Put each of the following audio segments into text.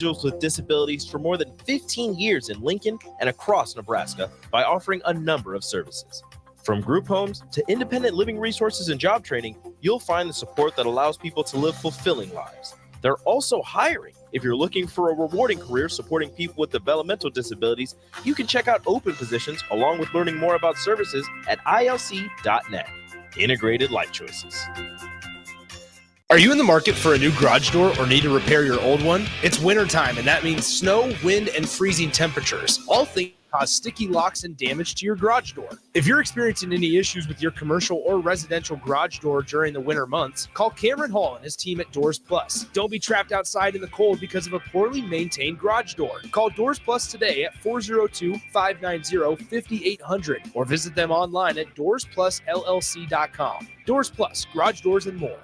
individuals with disabilities for more tthan 15 years in Lincoln and across Nebraska by offering a number of services. From group homes to independent living resources and job training, you'll find the support that allows people to live fulfilling lives. They're also hiring. If you're looking for a rewarding career supporting people with developmental disabilities, you can check out open positions along with learning more about services at ilc.net. Integrated Life Choices. Are you in the market for a new garage door or need to repair your old one? It's wintertime, and that means snow, wind, and freezing temperatures. All things cause sticky locks and damage to your garage door. If you're experiencing any issues with your commercial or residential garage door during the winter months, call Cameron Hall and his team at Doors Plus. Don't be trapped outside in the cold because of a poorly maintained garage door. Call Doors Plus today at 402-590-5800 or visit them online at doorsplusllc.com. Doors Plus, garage doors and more.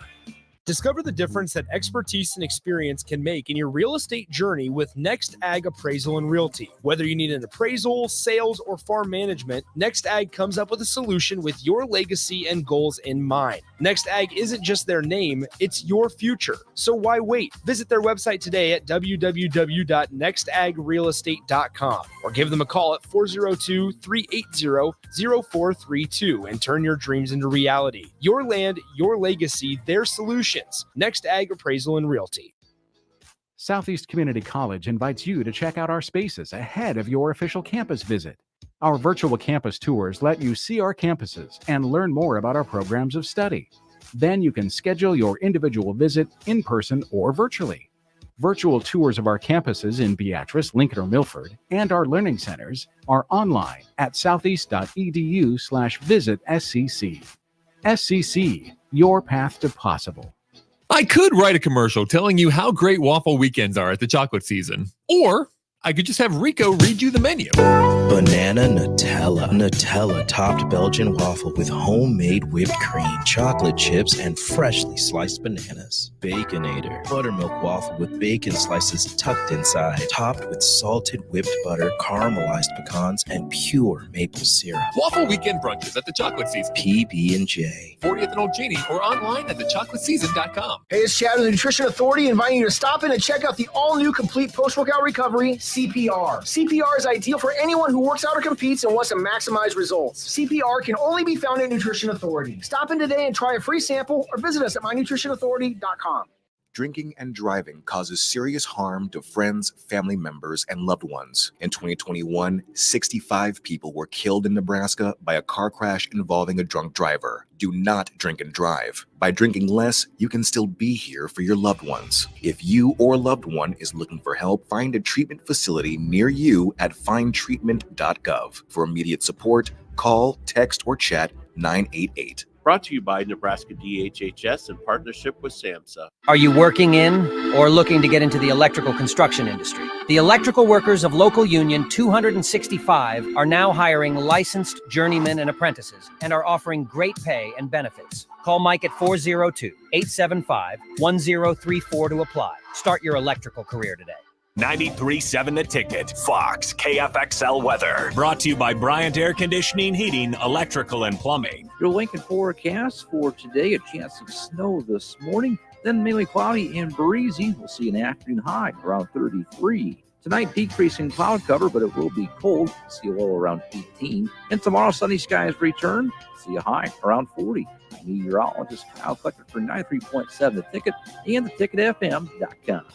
Discover the difference that expertise and experience can make in your real estate journey with Next Ag Appraisal and Realty. Whether you need an appraisal, sales, or farm management, Next Ag comes up with a solution with your legacy and goals in mind. Next Ag isn't just their name, it's your future. So why wait? Visit their website today at www.nextagrealestate.com or give them a call at 402-380-0432 and turn your dreams into reality. Your land, your legacy, their solution. Next Ag Appraisal and Realty. Southeast Community College invites you to check out our spaces ahead of your official campus visit. Our virtual campus tours let you see our campuses and learn more about our programs of study. Then you can schedule your individual visit in person or virtually. Virtual tours of our campuses in Beatrice, Lincoln, or Milford, and our learning centers are online at southeast.edu/visit-SCC. SCC, your path to possible. I could write a commercial telling you how great waffle weekends are at the chocolate season. Or I could just have Rico read you the menu. Banana Nutella. Nutella-topped Belgian waffle with homemade whipped cream, chocolate chips, and freshly sliced bananas. Baconator. Buttermilk waffle with bacon slices tucked inside, topped with salted whipped butter, caramelized pecans, and pure maple syrup. Waffle weekend brunches at the chocolate season. PB&J. 40th and Old Cheney or online at thechocolatseason.com. Hey, it's Chad of the Nutrition Authority inviting you to stop in and check out the all-new complete post-workout recovery, CPR. CPR is ideal for anyone who works out or competes and wants to maximize results. CPR can only be found at Nutrition Authority. Stop in today and try a free sample or visit us at mynutritionauthority.com. Drinking and driving causes serious harm to friends, family members, and loved ones. In 2021, 65 people were killed in Nebraska by a car crash involving a drunk driver. Do not drink and drive. By drinking less, you can still be here for your loved ones. If you or a loved one is looking for help, find a treatment facility near you at findtreatment.gov. For immediate support, call, text, or chat 988. Brought to you by Nebraska DHHS in partnership with SAMHSA. Are you working in or looking to get into the electrical construction industry? The electrical workers of Local Union 265 are now hiring licensed journeymen and apprentices and are offering great pay and benefits. Call Mike at 402-875-1034 to apply. Start your electrical career today. 93.7 The Ticket, Fox, KFXL weather. Brought to you by Bryant Air Conditioning, Heating, Electrical, and Plumbing. Your Lincoln forecast for today, a chance of snow this morning, then mainly cloudy and breezy. We'll see an afternoon high around 33. Tonight, decreasing cloud cover, but it will be cold. We'll see a low around 18. And tomorrow, sunny skies return. We'll see a high around 40. Meteorologist Kyle Flecker for 93.7 The Ticket and theticketfm.com.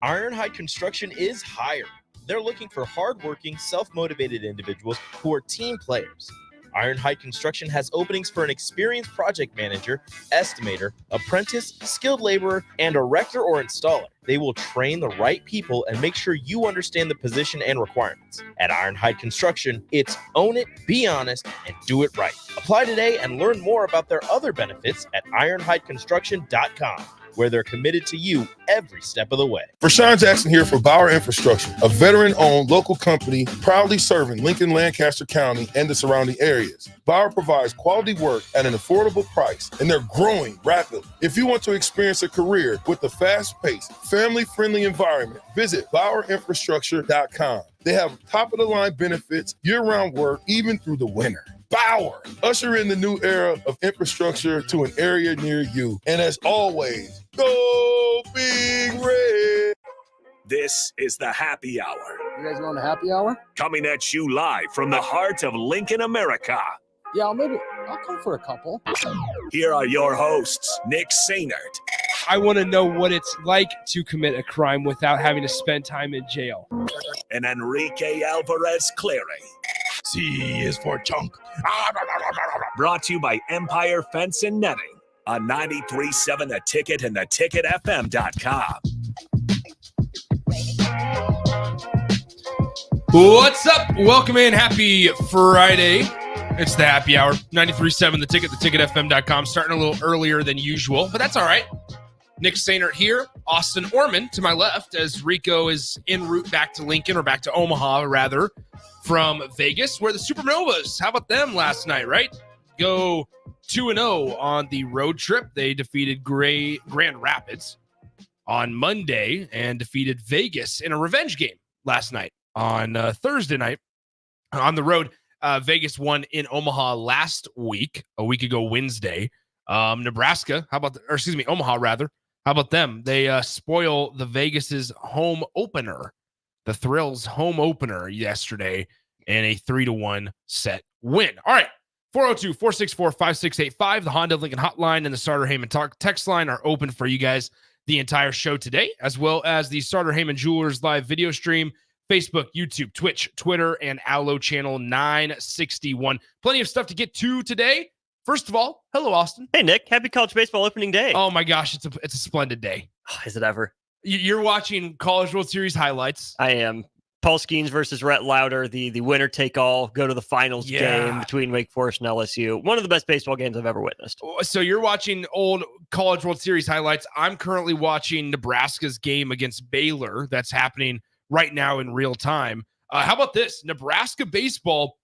Ironhide Construction is hiring. They're looking for hardworking, self-motivated individuals who are team players. Ironhide Construction has openings for an experienced project manager, estimator, apprentice, skilled laborer, and erector or installer. They will train the right people and make sure you understand the position and requirements. At Ironhide Construction, it's own it, be honest, and do it right. Apply today and learn more about their other benefits at ironhideconstruction.com. where they're committed to you every step of the way. Rashawn Jackson here for Bauer Infrastructure, a veteran-owned local company proudly serving Lincoln, Lancaster County, and the surrounding areas. Bauer provides quality work at an affordable price, and they're growing rapidly. If you want to experience a career with a fast-paced, family-friendly environment, visit BauerInfrastructure.com. They have top-of-the-line benefits, year-round work, even through the winter. Bauer, usher in the new era of infrastructure to an area near you. And as always, go Big Red. This is the Happy Hour. You guys going to happy hour? Coming at you live from the heart of Lincoln, America. Yeah, I'll come for a couple. Here are your hosts, Nick Sainert. I want to know what it's like to commit a crime without having to spend time in jail. And Enrique Alvarez Clary. C is for chunk. Brought to you by Empire Fence and Netting on 93.7 The Ticket and theticketfm.com. What's up? Welcome in. Happy Friday. It's the happy hour. 93.7 The Ticket, theticketfm.com. Starting a little earlier than usual, but that's all right. Nick Sainert here. Austin Orman to my left as Rico is en route back to Lincoln, or back to Omaha, rather, from Vegas, where the Supernovas, how about them last night, right? Go 2-0 on the road trip. They defeated Grand Rapids on Monday and defeated Vegas in a revenge game last night on Thursday night on the road. Vegas won in Omaha last week, a week ago Wednesday. Nebraska, Omaha rather. How about them? They spoil the Vegas's home opener, the Thrills home opener yesterday, in a 3-1 set win. All right, 402-464-5685, the Honda Lincoln hotline and the Starter Heyman text line are open for you guys the entire show today, as well as the Starter Heyman Jewelers live video stream, Facebook, YouTube, Twitch, Twitter, and Allo channel 961. Plenty of stuff to get to today. First of all, hello, Austin. Hey, Nick. Happy College Baseball opening day. Oh, my gosh. It's a splendid day. Is it ever? You're watching College World Series highlights. I am. Paul Skeens versus Rhett Lauder, the winner-take-all, go to the finals game between Wake Forest and LSU. One of the best baseball games I've ever witnessed. So you're watching old College World Series highlights. I'm currently watching Nebraska's game against Baylor. That's happening right now in real time. How about this? Nebraska baseball.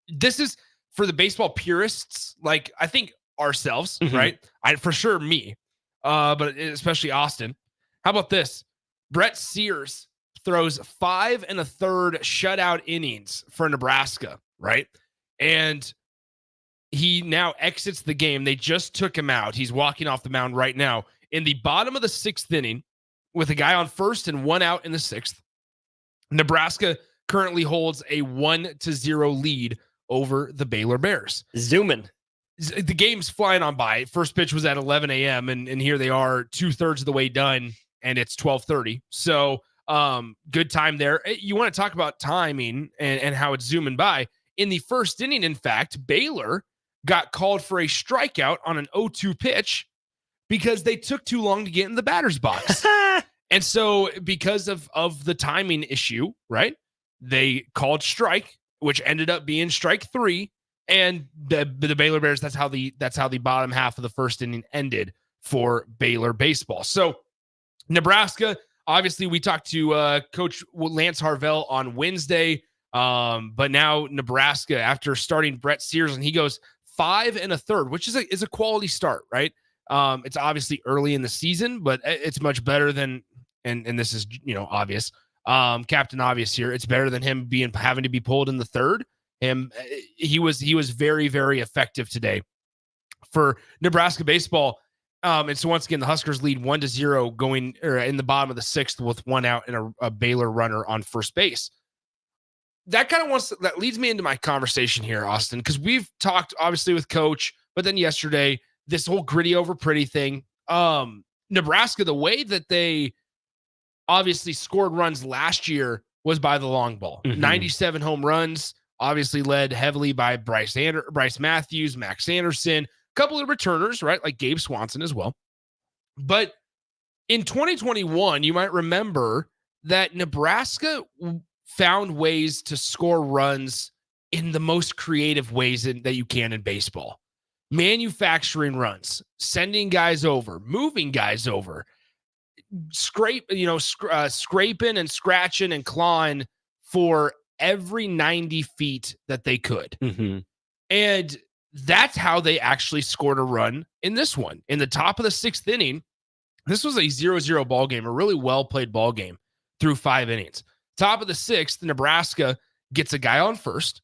This is for the baseball purists, like I think ourselves, right? For sure me, but especially Austin. How about this? Brett Sears throws 5 1/3 shutout innings for Nebraska, right? And he now exits the game. They just took him out. He's walking off the mound right now in the bottom of the 6th inning with a guy on first and 1 out in the 6th. Nebraska currently holds a 1-0 lead over the Baylor Bears. Zooming. The game's flying on by. First pitch was at 11 a.m. And here they are 2/3 of the way done, and it's 12:30. So good time there. You want to talk about timing and how it's zooming by. In the first inning, in fact, Baylor got called for a strikeout on an 0-2 pitch because they took too long to get in the batter's box. And so because of the timing issue, right, they called strike, which ended up being strike 3, and the Baylor Bears, that's how the bottom half of the first inning ended for Baylor baseball. So Nebraska, obviously we talked to Coach Lance Harvell on Wednesday, but now Nebraska, after starting Brett Sears, and he goes 5 1/3, which is a quality start, right? It's obviously early in the season, but it's much better than, and this is, obvious, Captain Obvious here. It's better than him having to be pulled in the 3rd. He was very, very effective today for Nebraska baseball. And so once again, the Huskers lead 1-0 going in the bottom of the 6th with 1 out and a Baylor runner on first base. That leads me into my conversation here, Austin, because we've talked obviously with Coach, but then yesterday, this whole gritty over pretty thing. Nebraska, the way that they obviously scored runs last year was by the long ball. 97 home runs, obviously led heavily by Bryce Matthews, Max Anderson, a couple of returners, right? Like Gabe Swanson as well. But in 2021, you might remember that Nebraska found ways to score runs in the most creative ways that you can in baseball. Manufacturing runs, sending guys over, moving guys over, scraping and scratching and clawing for every 90 feet that they could. And that's how they actually scored a run in this one. In the top of the 6th inning, this was a 0-0 ball game, a really well-played ball game through 5 innings. Top of the 6th, Nebraska gets a guy on first.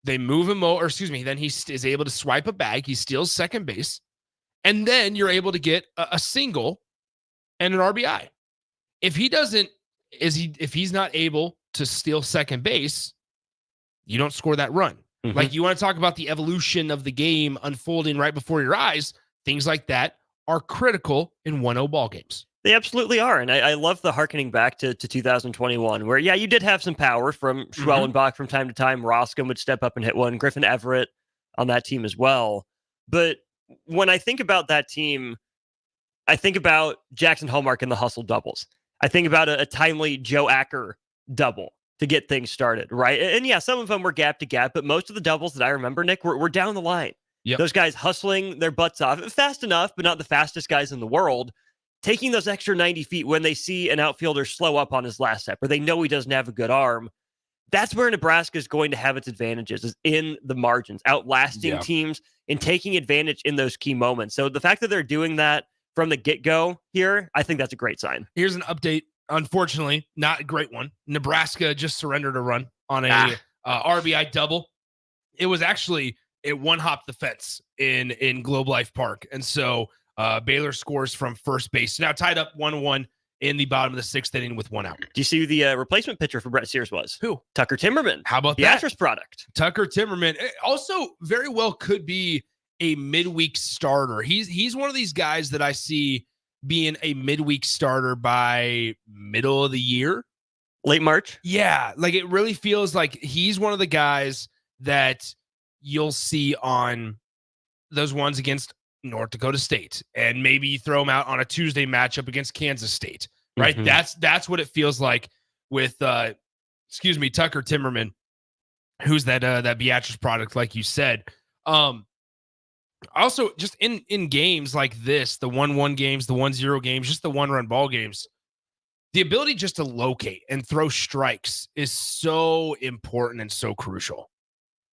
They move him over, then he is able to swipe a bag. He steals second base. And then you're able to get a single and an RBI. If he doesn't if he's not able to steal second base, you don't score that run. Mm-hmm. Like, you want to talk about the evolution of the game unfolding right before your eyes. Things like that are critical in 1-0 ball games. They absolutely are. And I love the hearkening back to 2021, where, yeah, you did have some power from Schwellenbach from time to time. Roskin would step up and hit one. Griffin Everett on that team as well. But when I think about that team, I think about Jackson Hallmark and the hustle doubles. I think about a timely Joe Acker double to get things started, right? And yeah, some of them were gap to gap, but most of the doubles that I remember, Nick, were down the line. Yep. Those guys hustling their butts off, fast enough, but not the fastest guys in the world, taking those extra 90 feet when they see an outfielder slow up on his last step, or they know he doesn't have a good arm. That's where Nebraska is going to have its advantages, is in the margins, outlasting teams and taking advantage in those key moments. So the fact that they're doing that from the get-go here, I think that's a great sign. Here's an update. Unfortunately, not a great one. Nebraska just surrendered a run on a RBI double. It was actually, it one-hopped the fence in Globe Life Park. And so Baylor scores from first base. Now tied up 1-1 in the bottom of the sixth inning with 1 out. Do you see who the replacement pitcher for Brett Sears was? Who? Tucker Timmerman. How about the that? Beatrice product. Tucker Timmerman. It also very well could be a midweek starter. He's one of these guys that I see being a midweek starter by middle of the year. Late March? Yeah. Like, it really feels like he's one of the guys that you'll see on those ones against North Dakota State, and maybe you throw him out on a Tuesday matchup against Kansas State, right? Mm-hmm. That's what it feels like with Tucker Timmerman, who's that Beatrice product, like you said. Also, just in games like this, the 1-1 games, the 1-0 games, just the 1-run ball games, the ability just to locate and throw strikes is so important and so crucial.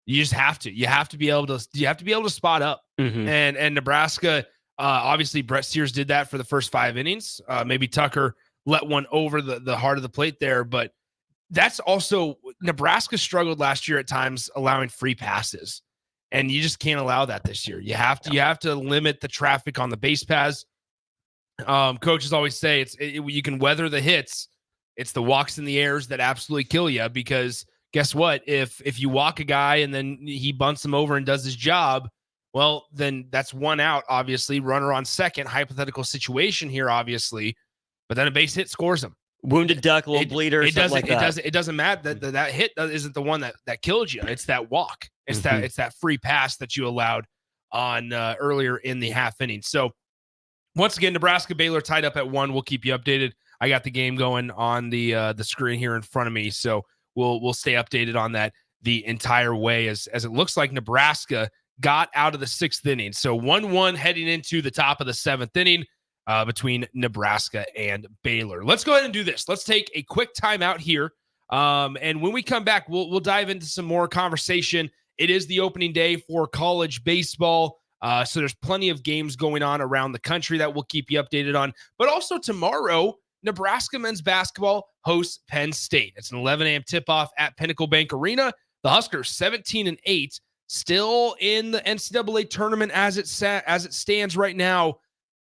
You just have to. You have to be able to spot up. Mm-hmm. And Nebraska, obviously Brett Sears did that for the first 5 innings. Maybe Tucker let one over the heart of the plate there, but that's also, Nebraska struggled last year at times allowing free passes, and you just can't allow that this year. You have to limit the traffic on the base paths. Coaches always say you can weather the hits. It's the walks in the airs that absolutely kill you, because guess what? If you walk a guy and then he bunts him over and does his job, well, then that's 1 out, obviously. Runner on second, hypothetical situation here, obviously. But then a base hit scores him. Wounded duck, little bleeder, it doesn't matter that hit isn't the one that killed you. It's that walk. It's that free pass that you allowed on earlier in the half inning. So once again, Nebraska Baylor tied up at 1. We'll keep you updated. I got the game going on the screen here in front of me, so we'll stay updated on that the entire way as it looks like Nebraska got out of the 6th inning. So 1-1 heading into the top of the 7th inning between Nebraska and Baylor. Let's go ahead and do this. Let's take a quick timeout here. And when we come back, we'll dive into some more conversation. It is the opening day for college baseball. So there's plenty of games going on around the country that we'll keep you updated on. But also tomorrow, Nebraska men's basketball hosts Penn State. It's an 11 a.m. tip-off at Pinnacle Bank Arena. The Huskers 17-8, still in the NCAA tournament as it stands right now,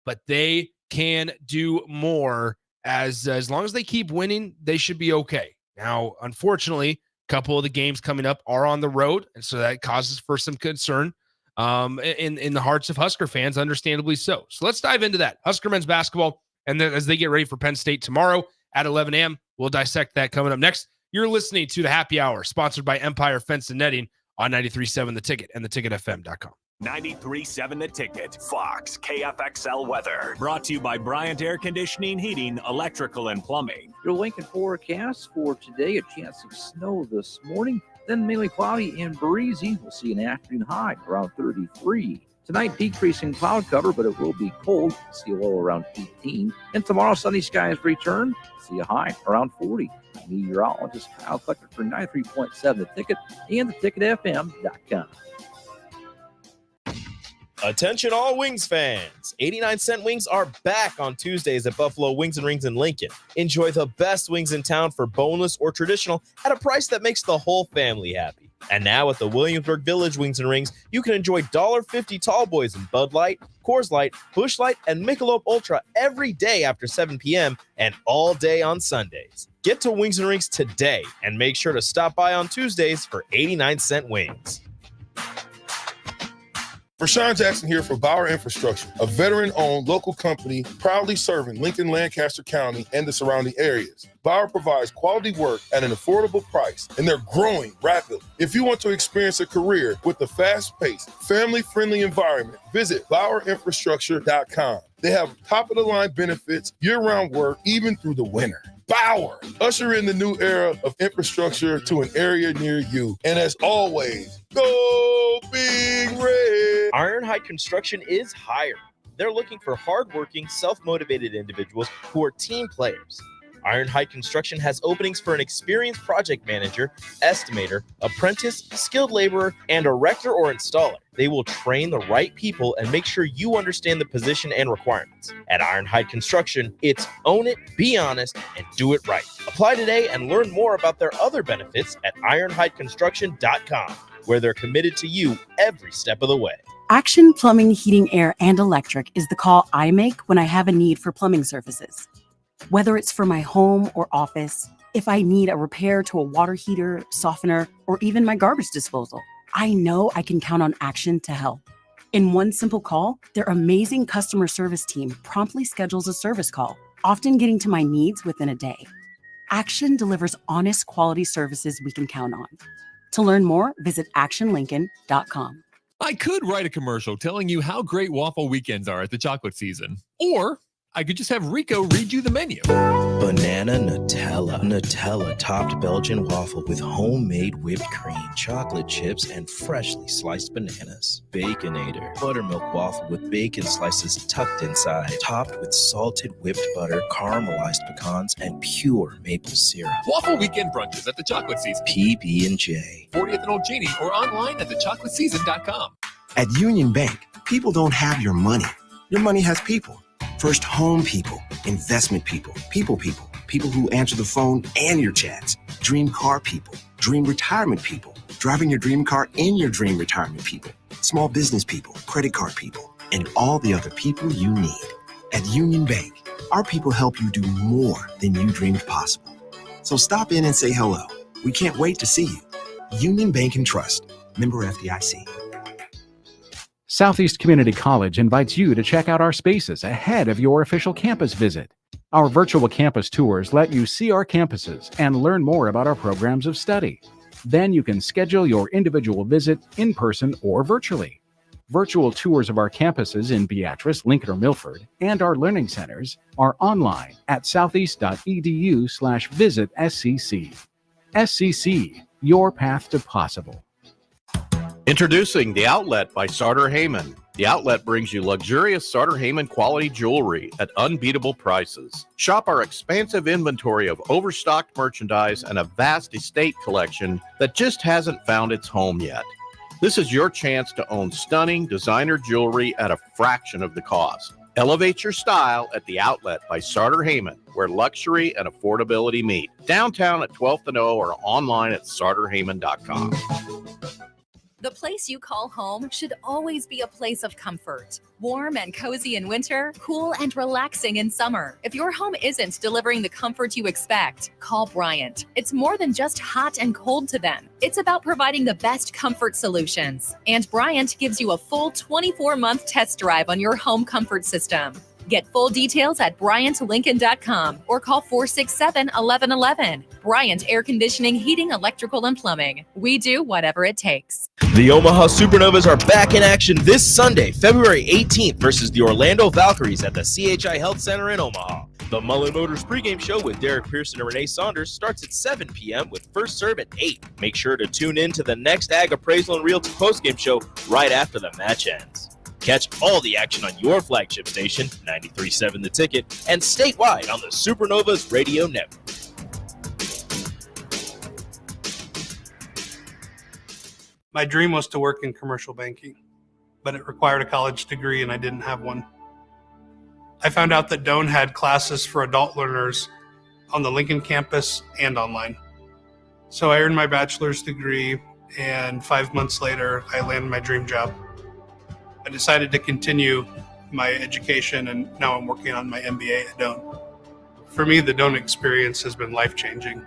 but they can do more. As long as they keep winning, they should be okay. Now, unfortunately, a couple of the games coming up are on the road, and so that causes for some concern in the hearts of Husker fans, understandably so. So let's dive into that. Husker men's basketball, and then as they get ready for Penn State tomorrow at 11 a.m., we'll dissect that coming up next. You're listening to the Happy Hour, sponsored by Empire Fence and Netting on 93.7 The Ticket and theticketfm.com. 93.7 The Ticket, Fox, KFXL weather. Brought to you by Bryant Air Conditioning, Heating, Electrical, and Plumbing. Your Lincoln forecast for today, a chance of snow this morning, then mainly cloudy and breezy. We'll see an afternoon high around 33. Tonight, decreasing cloud cover, but it will be cold. See a low around 18. And tomorrow, sunny skies return. See a high around 40. Meteorologist Kyle Tucker for 93.7 The Ticket and theticketfm.com. Attention all Wings fans. 89-cent wings are back on Tuesdays at Buffalo Wings and Rings in Lincoln. Enjoy the best wings in town for boneless or traditional at a price that makes the whole family happy. And now at the Williamsburg Village Wings and Rings, you can enjoy $1.50 tall boys in Bud Light, Coors Light, Busch Light, and Michelob Ultra every day after 7 p.m. and all day on Sundays. Get to Wings and Rings today and make sure to stop by on Tuesdays for 89-cent wings. Rashawn Jackson here for Bauer Infrastructure, a veteran-owned local company proudly serving Lincoln, Lancaster County, and the surrounding areas. Bauer provides quality work at an affordable price, and they're growing rapidly. If you want to experience a career with a fast-paced, family-friendly environment, visit BauerInfrastructure.com. They have top-of-the-line benefits, year-round work, even through the winter. Bauer, usher in the new era of infrastructure to an area near you. And as always, go Big Red! Iron Height Construction is hiring. They're looking for hardworking, self-motivated individuals who are team players. Iron Height Construction has openings for an experienced project manager, estimator, apprentice, skilled laborer, and erector or installer. They will train the right people and make sure you understand the position and requirements. At Iron Height Construction, it's own it, be honest, and do it right. Apply today and learn more about their other benefits at ironheightconstruction.com, where they're committed to you every step of the way. Action Plumbing, Heating, Air, and Electric is the call I make when I have a need for plumbing services. Whether it's for my home or office, if I need a repair to a water heater, softener, or even my garbage disposal, I know I can count on Action to help. In one simple call, their amazing customer service team promptly schedules a service call, often getting to my needs within a day. Action delivers honest, quality services we can count on. To learn more, visit actionlincoln.com. I could write a commercial telling you how great waffle weekends are at the chocolate season. Or I could just have Rico read you the menu. Banana Nutella topped Belgian waffle with homemade whipped cream, chocolate chips, and freshly sliced bananas. Baconator, buttermilk waffle with bacon slices tucked inside, topped with salted whipped butter, caramelized pecans, and pure maple syrup. Waffle weekend brunches at the chocolate season. PB&J. 40th and Old Genie or online at thechocolateseason.com. At Union Bank, people don't have your money. Your money has people. First home people, investment people, people who answer the phone and your chats, dream car people, dream retirement people, driving your dream car in your dream retirement people, small business people, credit card people, and all the other people you need. At Union Bank, our people help you do more than you dreamed possible. So stop in and say hello. We can't wait to see you. Union Bank and Trust, member FDIC. Southeast Community College invites you to check out our spaces ahead of your official campus visit. Our virtual campus tours let you see our campuses and learn more about our programs of study. Then you can schedule your individual visit in person or virtually. Virtual tours of our campuses in Beatrice, Lincoln, or Milford, and our learning centers are online at southeast.edu/visit SCC. SCC, your path to possible. Introducing The Outlet by Sartor Heyman. The Outlet brings you luxurious Sartor Heyman quality jewelry at unbeatable prices. Shop our expansive inventory of overstocked merchandise and a vast estate collection that just hasn't found its home yet. This is your chance to own stunning designer jewelry at a fraction of the cost. Elevate your style at The Outlet by Sartor Heyman, where luxury and affordability meet. Downtown at 12th and O or online at sartorheyman.com. The place you call home should always be a place of comfort. Warm and cozy in winter, cool and relaxing in summer. If your home isn't delivering the comfort you expect, call Bryant. It's more than just hot and cold to them. It's about providing the best comfort solutions. And Bryant gives you a full 24-month test drive on your home comfort system. Get full details at BryantLincoln.com or call 467-1111. Bryant Air Conditioning, Heating, Electrical, and Plumbing. We do whatever it takes. The Omaha Supernovas are back in action this Sunday, February 18th versus the Orlando Valkyries at the CHI Health Center in Omaha. The Mullen Motors pregame show with Derek Pearson and Renee Saunders starts at 7 p.m. with first serve at 8. Make sure to tune in to the next Ag Appraisal and Realty postgame show right after the match ends. Catch all the action on your flagship station, 93.7 The Ticket, and statewide on the Supernovas Radio Network. My dream was to work in commercial banking, but it required a college degree and I didn't have one. I found out that Doane had classes for adult learners on the Lincoln campus and online. So I earned my bachelor's degree and 5 months later, I landed my dream job. I decided to continue my education, and now I'm working on my MBA at Doane. For me, the Doane experience has been life-changing.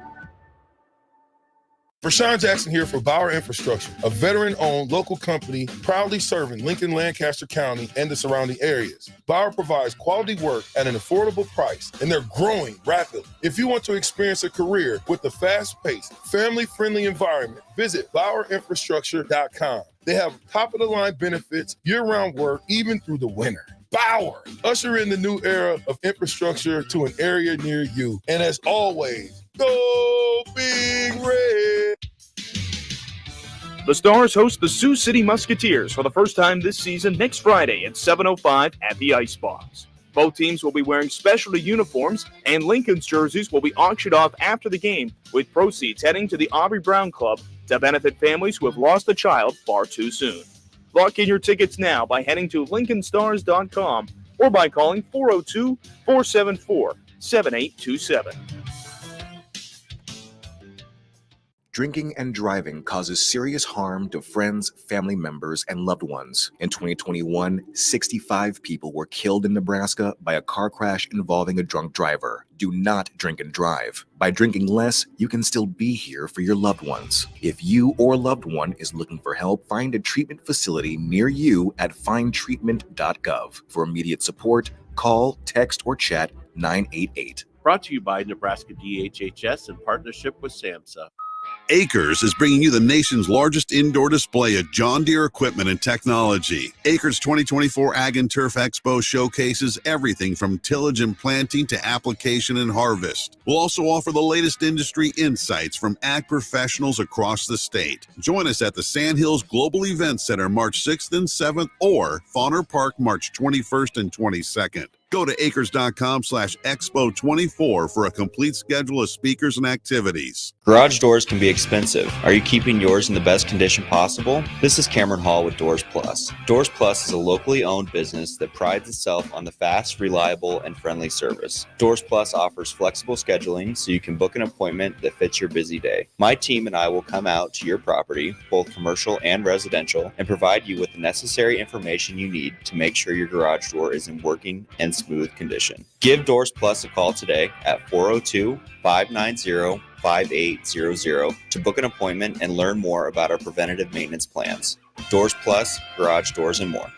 Rashawn Jackson here for Bauer Infrastructure, a veteran-owned local company proudly serving Lincoln, Lancaster County, and the surrounding areas. Bauer provides quality work at an affordable price, and they're growing rapidly. If you want to experience a career with a fast-paced, family-friendly environment, visit BauerInfrastructure.com. They have top-of-the-line benefits, year-round work, even through the winter. Bauer, usher in the new era of infrastructure to an area near you. And as always, go Big Red! The Stars host the Sioux City Musketeers for the first time this season next Friday at 7:05 at the Icebox. Both teams will be wearing specialty uniforms, and Lincoln's jerseys will be auctioned off after the game, with proceeds heading to the Aubrey Brown Club to benefit families who have lost a child far too soon. Lock in your tickets now by heading to LincolnStars.com or by calling 402-474-7827. Drinking and driving causes serious harm to friends, family members, and loved ones. In 2021, 65 people were killed in Nebraska by a car crash involving a drunk driver. Do not drink and drive. By drinking less, you can still be here for your loved ones. If you or loved one is looking for help, find a treatment facility near you at findtreatment.gov. For immediate support, call, text, or chat 988. Brought to you by Nebraska DHHS in partnership with SAMHSA. Acres is bringing you the nation's largest indoor display of John Deere equipment and technology. Acres 2024 Ag and Turf Expo showcases everything from tillage and planting to application and harvest. We'll also offer the latest industry insights from ag professionals across the state. Join us at the Sandhills Global Event Center March 6th and 7th or Fauner Park March 21st and 22nd. Go to acres.com/expo24 for a complete schedule of speakers and activities. Garage doors can be expensive. Are you keeping yours in the best condition possible? This is Cameron Hall with Doors Plus. Doors Plus is a locally owned business that prides itself on the fast, reliable, and friendly service. Doors Plus offers flexible scheduling so you can book an appointment that fits your busy day. My team and I will come out to your property, both commercial and residential, and provide you with the necessary information you need to make sure your garage door is in working and smooth condition. Give Doors Plus a call today at 402-590-5800 to book an appointment and learn more about our preventative maintenance plans. Doors Plus, garage doors, and more.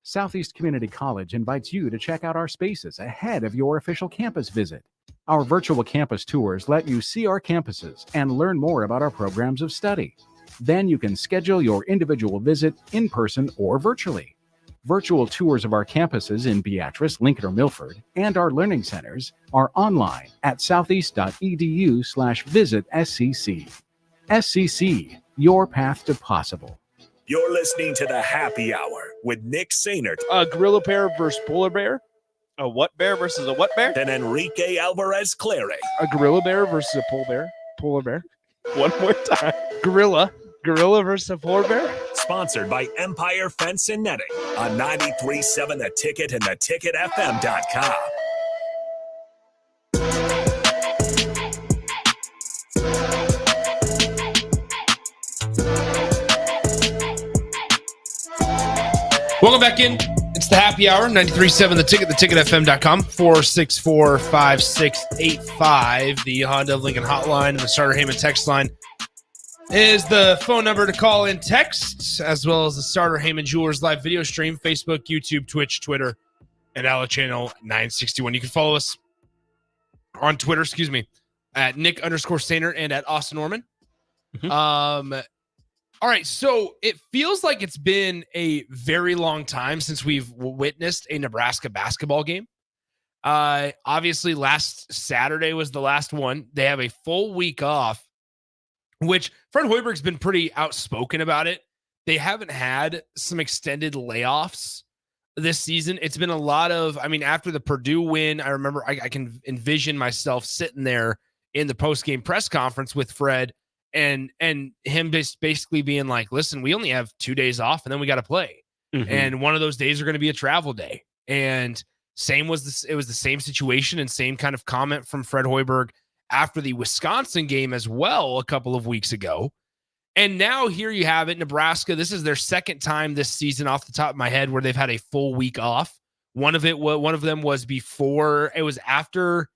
Southeast Community College invites you to check out our spaces ahead of your official campus visit. Our virtual campus tours let you see our campuses and learn more about our programs of study. Then you can schedule your individual visit in person or virtually. Virtual tours of our campuses in Beatrice, Lincoln, or Milford, and our learning centers are online at southeast.edu/visit-SCC. SCC, your path to possible. You're listening to the Happy Hour with Nick Sainert. A gorilla bear versus polar bear. A what bear versus a what bear? And Enrique Alvarez Clary. A gorilla bear versus a polar bear. Polar bear. One more time. Gorilla versus a polar bear. Sponsored by Empire Fence and Netting on 93.7 The Ticket and theticketfm.com. Welcome back in. It's the Happy Hour, 93.7 The Ticket, theticketfm.com, 464-5685. The Honda of Lincoln hotline and the Starter Heyman text line is the phone number to call in text, as well as the Starter Heyman Jewelers live video stream, Facebook, YouTube, Twitch, Twitter, and Outlet Channel 961. You can follow us on Twitter, at Nick_Sainer and at Austin Norman. Mm-hmm. All right, so it feels like it's been a very long time since we've witnessed a Nebraska basketball game. Obviously, last Saturday was the last one. They have a full week off, which Fred Hoiberg's been pretty outspoken about it. They haven't had some extended layoffs this season. It's been a lot of, after the Purdue win, I remember I can envision myself sitting there in the post-game press conference with Fred and him basically being like, listen, we only have 2 days off and then we got to play. Mm-hmm. And one of those days are going to be a travel day. And it was the same situation and same kind of comment from Fred Hoiberg after the Wisconsin game as well a couple of weeks ago. And now here you have it, Nebraska. This is their second time this season off the top of my head where they've had a full week off. One of them was before, it was after,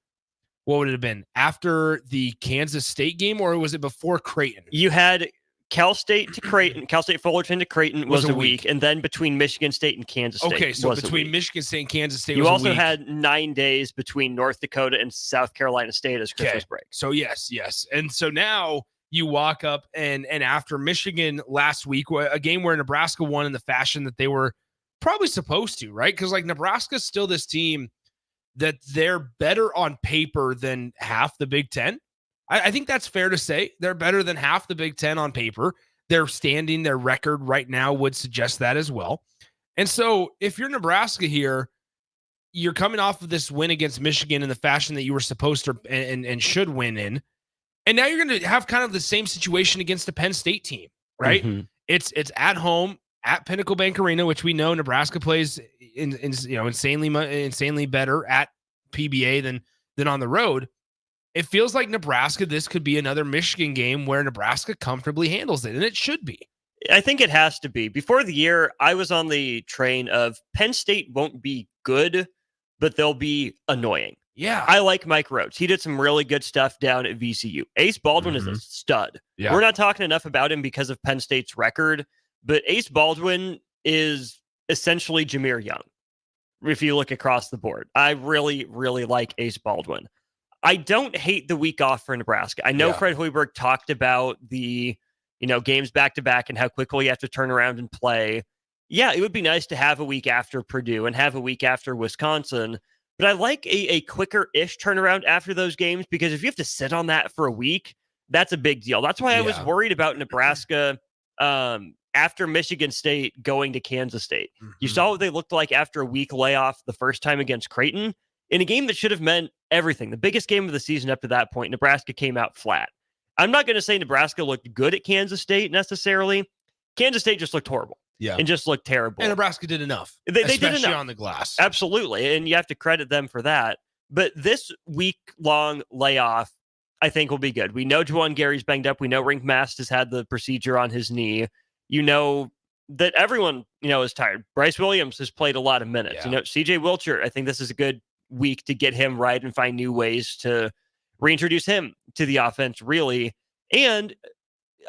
what would it have been? After the Kansas State game, or was it before Creighton? You had Cal State to Creighton, Cal State Fullerton to Creighton was a week, and then between Michigan State and Kansas State. Okay, so between Michigan State and Kansas State you was also a week. had 9 days between North Dakota and South Carolina State as Christmas break. So yes. And so now you walk up and after Michigan last week, a game where Nebraska won in the fashion that they were probably supposed to, right? Because like Nebraska's still this team that they're better on paper than half the Big Ten. I think that's fair to say. They're better than half the Big Ten on paper. Their record right now would suggest that as well. And so if you're Nebraska here, you're coming off of this win against Michigan in the fashion that you were supposed to and should win in. And now you're going to have kind of the same situation against the Penn State team, right? Mm-hmm. It's at home at Pinnacle Bank Arena, which we know Nebraska plays insanely better at PBA than on the road. It feels like Nebraska, this could be another Michigan game where Nebraska comfortably handles it, and it should be. I think it has to be. Before the year, I was on the train of Penn State won't be good, but they'll be annoying. Yeah. I like Mike Rhodes. He did some really good stuff down at VCU. Ace Baldwin is a stud. Yeah. We're not talking enough about him because of Penn State's record, but Ace Baldwin is essentially Jameer Young, if you look across the board. I really, really like Ace Baldwin. I don't hate the week off for Nebraska. I know Fred Hoiberg talked about the games back-to-back and how quickly you have to turn around and play. Yeah, it would be nice to have a week after Purdue and have a week after Wisconsin, but I like a quicker-ish turnaround after those games, because if you have to sit on that for a week, that's a big deal. That's why I was worried about Nebraska after Michigan State going to Kansas State. You saw what they looked like after a week layoff the first time against Creighton in a game that should have meant everything. The biggest game of the season up to that point, Nebraska came out flat. I'm not going to say Nebraska looked good at Kansas State necessarily. Kansas State just looked horrible. Yeah. And just looked terrible. And Nebraska did enough. They did enough on the glass. Absolutely. And you have to credit them for that. But this week-long layoff, I think, will be good. We know Juwan Gary's banged up. We know Rink Mast has had the procedure on his knee. You know that everyone, is tired. Bryce Williams has played a lot of minutes. Yeah. CJ Wilcher, I think this is a good week to get him right and find new ways to reintroduce him to the offense, really. And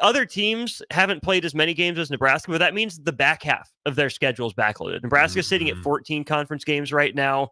other teams haven't played as many games as Nebraska, but that means the back half of their schedule is backloaded. Nebraska's sitting at 14 conference games right now.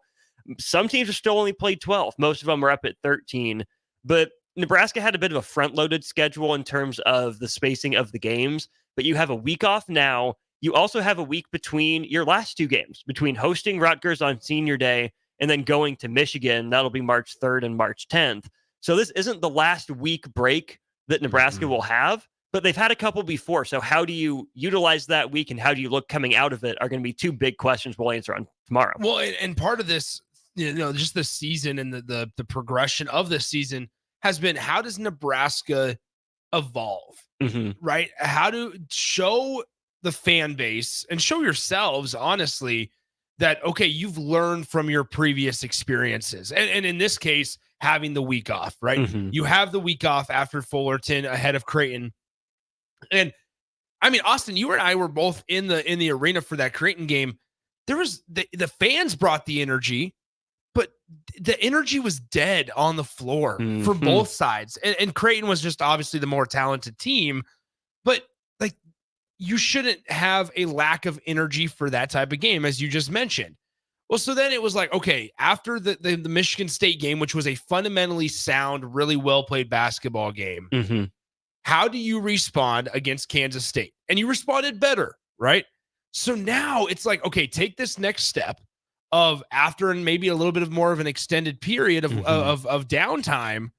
Some teams have still only played 12. Most of them are up at 13. But Nebraska had a bit of a front-loaded schedule in terms of the spacing of the games. But you have a week off now. You also have a week between your last two games, between hosting Rutgers on Senior Day and then going to Michigan. That'll be March 3rd and March 10th. So this isn't the last week break that Nebraska will have, but they've had a couple before. So how do you utilize that week and how do you look coming out of it are going to be two big questions we'll answer on tomorrow. Well, and part of this, just the season and the progression of the season has been, how does Nebraska evolve, right? How to show the fan base and show yourselves, honestly, that, okay, you've learned from your previous experiences. And in this case, having the week off, right? You have the week off after Fullerton ahead of Creighton. And I mean, Austin, you and I were both in the arena for that Creighton game. There was the fans brought the energy, but the energy was dead on the floor for both sides. And Creighton was just obviously the more talented team, but like, you shouldn't have a lack of energy for that type of game, as you just mentioned. Well, so then it was like, okay, after the Michigan State game, which was a fundamentally sound, really well-played basketball game, how do you respond against Kansas State? And you responded better, right? So now it's like, okay, take this next step of after and maybe a little bit of more of an extended period of downtime,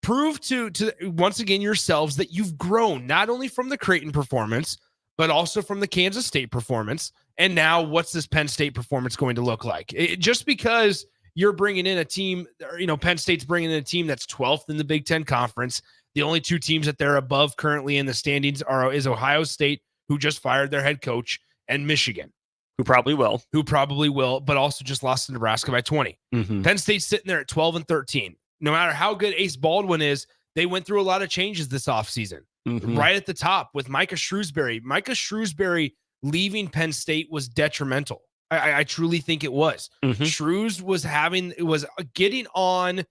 prove to once again yourselves that you've grown, not only from the Creighton performance, but also from the Kansas State performance. And now what's this Penn State performance going to look like? Just because you're bringing in a team, or, Penn State's bringing in a team that's 12th in the Big Ten Conference. The only two teams that they're above currently in the standings is Ohio State, who just fired their head coach, and Michigan, who probably will, but also just lost to Nebraska by 20. Penn State's sitting there at 12 and 13. No matter how good Ace Baldwin is, they went through a lot of changes this offseason. right at the top with Micah Shrewsbury. Micah Shrewsbury leaving Penn State was detrimental. I truly think it was. Shrews was getting on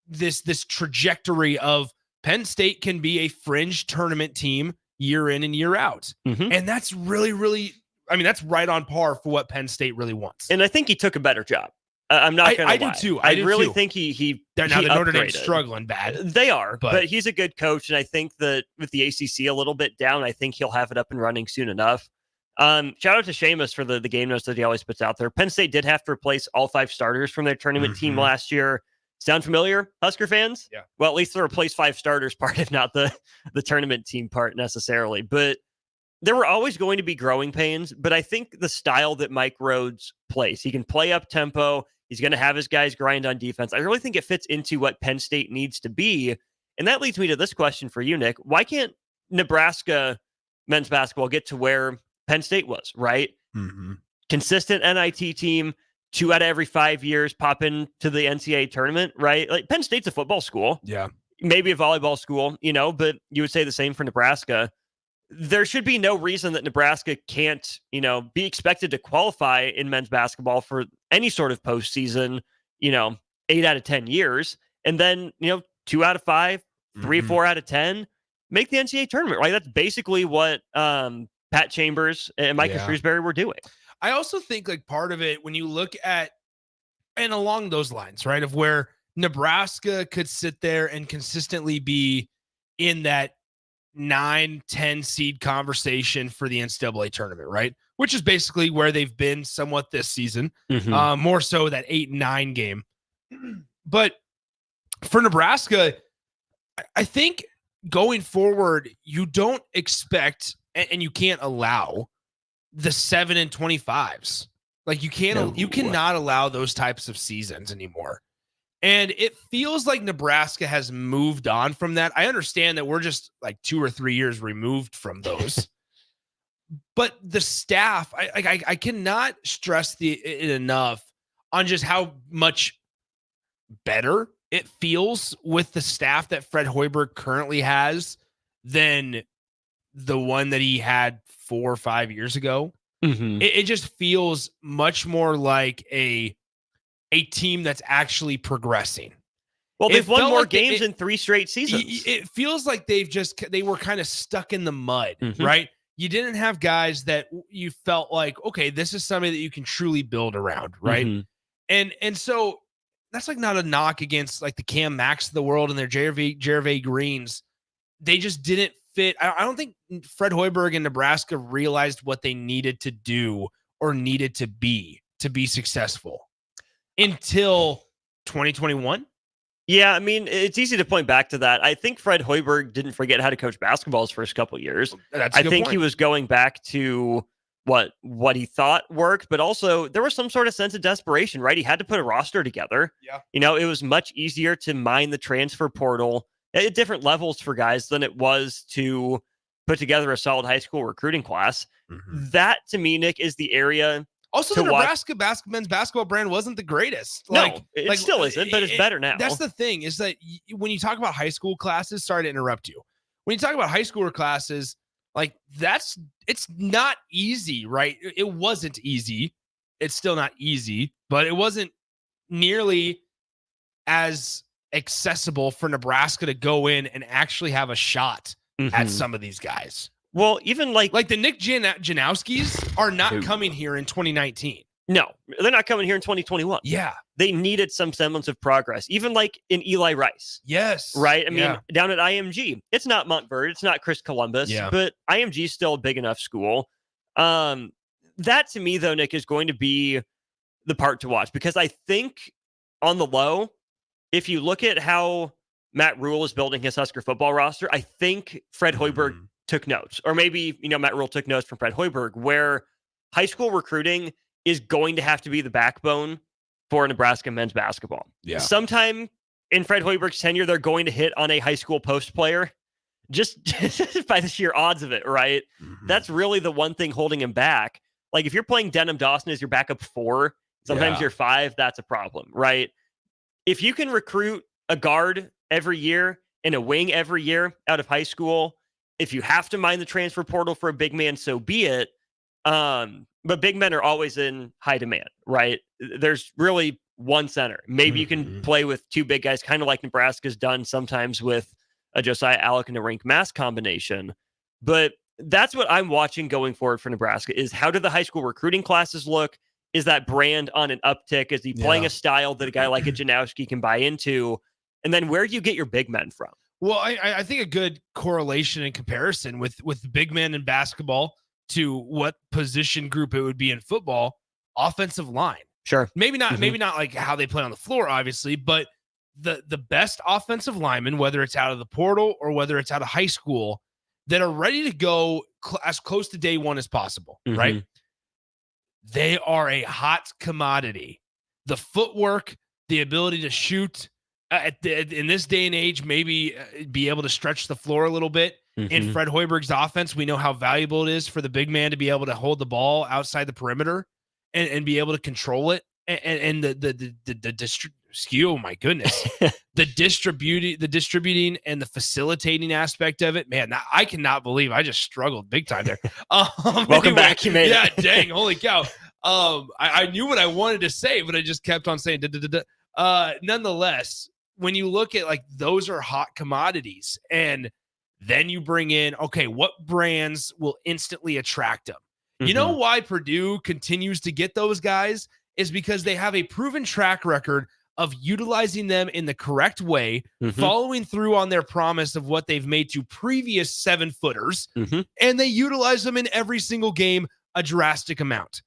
this trajectory of Penn State can be a fringe tournament team year in and year out. And that's really, that's right on par for what Penn State really wants. And I think he took a better job. I'm not going to lie. I do too. I really think he now the Notre Dame's upgraded. struggling bad. They are, but he's a good coach. And I think that with the ACC a little bit down, I think he'll have it up and running soon enough. Shout out to Seamus for the game notes that he always puts out there. Penn State did have to replace all 5 starters from their tournament team last year. Sound familiar, Husker fans? Yeah. Well, at least the replace 5 starters part, if not the tournament team part necessarily. But there were always going to be growing pains. But I think the style that Mike Rhodes plays, he can play up tempo. He's going to have his guys grind on defense. I really think it fits into what Penn State needs to be. And that leads me to this question for you, Nick. Why can't Nebraska men's basketball get to where Penn State was, right? Consistent NIT team, 2 out of every 5 years pop into the NCAA tournament, right? Like Penn State's a football school. Yeah. Maybe a volleyball school, but you would say the same for Nebraska. There should be no reason that Nebraska can't, be expected to qualify in men's basketball for any sort of postseason, 8 out of 10 years. And then, 2 out of 5, 3 or 4 out of 10, make the NCAA tournament, right? That's basically what Pat Chambers and Micah Shrewsbury were doing. I also think like part of it, when you look at, and along those lines, right, of where Nebraska could sit there and consistently be in that 9-10 seed conversation for the NCAA tournament, right? Which is basically where they've been somewhat this season, more so that 8-9 game. But for Nebraska, I think going forward, you don't expect and you can't allow the 7-25s. Like you cannot allow those types of seasons anymore. And it feels like Nebraska has moved on from that. I understand that we're just like 2 or 3 years removed from those. But the staff, I cannot stress it enough on just how much better it feels with the staff that Fred Hoiberg currently has than the one that he had 4 or 5 years ago. It just feels much more like a team that's actually progressing. Well, they've won more games in 3 straight seasons. It feels like they were kind of stuck in the mud, right? You didn't have guys that you felt like, okay, this is somebody that you can truly build around, right? And so that's like not a knock against like the Cam Max of the world and their Jervay Greens. They just didn't fit. I don't think Fred Hoiberg and Nebraska realized what they needed to do or needed to be successful until 2021. Yeah, I mean, it's easy to point back to that. I think Fred Hoiberg didn't forget how to coach basketball his first couple of years. That's a good point. He was going back to what he thought worked, but also there was some sort of sense of desperation, right? He had to put a roster together. Yeah. It was much easier to mine the transfer portal at different levels for guys than it was to put together a solid high school recruiting class. That, to me, Nick, is the area. Also, the Nebraska men's basketball brand wasn't the greatest. It still isn't, but it's better now. That's the thing, is that when you talk about high school classes, sorry to interrupt you. When you talk about high schooler classes, like it's not easy, right? It wasn't easy. It's still not easy, but it wasn't nearly as accessible for Nebraska to go in and actually have a shot at some of these guys. Well, even like the Nick Janowskis are not coming here in 2019. No, they're not coming here in 2021. Yeah. They needed some semblance of progress, even like in Eli Rice. Yes. Right? I mean, down at IMG, it's not Montverde, it's not Chris Columbus, but IMG is still a big enough school. That to me, though, Nick, is going to be the part to watch, because I think on the low, if you look at how Matt Rule is building his Husker football roster, I think Fred Hoiberg took notes, or maybe, Matt Rule took notes from Fred Hoiberg, where high school recruiting is going to have to be the backbone for Nebraska men's basketball. Yeah. Sometime in Fred Hoiberg's tenure, they're going to hit on a high school post player, just by the sheer odds of it, right? That's really the one thing holding him back. Like if you're playing Denham Dawson as your backup 4, sometimes you're 5, that's a problem, right? If you can recruit a guard every year and a wing every year out of high school, If you have to mine the transfer portal for a big man, so be it. But big men are always in high demand, right? There's really one center. Maybe you can play with two big guys, kind of like Nebraska's done sometimes with a Josiah Alec and a Rink Mass combination. But that's what I'm watching going forward for Nebraska is how do the high school recruiting classes look? Is that brand on an uptick? Is he playing a style that a guy like a Janowski can buy into? And then where do you get your big men from? Well, I think a good correlation and comparison with big men in basketball to what position group it would be in football, offensive line. Sure. Maybe not like how they play on the floor, obviously, but the best offensive linemen, whether it's out of the portal or whether it's out of high school, that are ready to go as close to day one as possible, right? They are a hot commodity. The footwork, the ability to shoot, in this day and age, maybe be able to stretch the floor a little bit. In Fred Hoiberg's offense, we know how valuable it is for the big man to be able to hold the ball outside the perimeter and be able to control it. And oh my goodness, the distributing and the facilitating aspect of it, man, I cannot believe I just struggled big time there. Welcome back, you made it. Yeah, dang, holy cow. I knew what I wanted to say, but I just kept on saying. Nonetheless, when you look at like those are hot commodities, and then you bring in, okay, what brands will instantly attract them? You know why Purdue continues to get those guys is because they have a proven track record of utilizing them in the correct way, following through on their promise of what they've made to previous 7-footers, and they utilize them in every single game a drastic amount.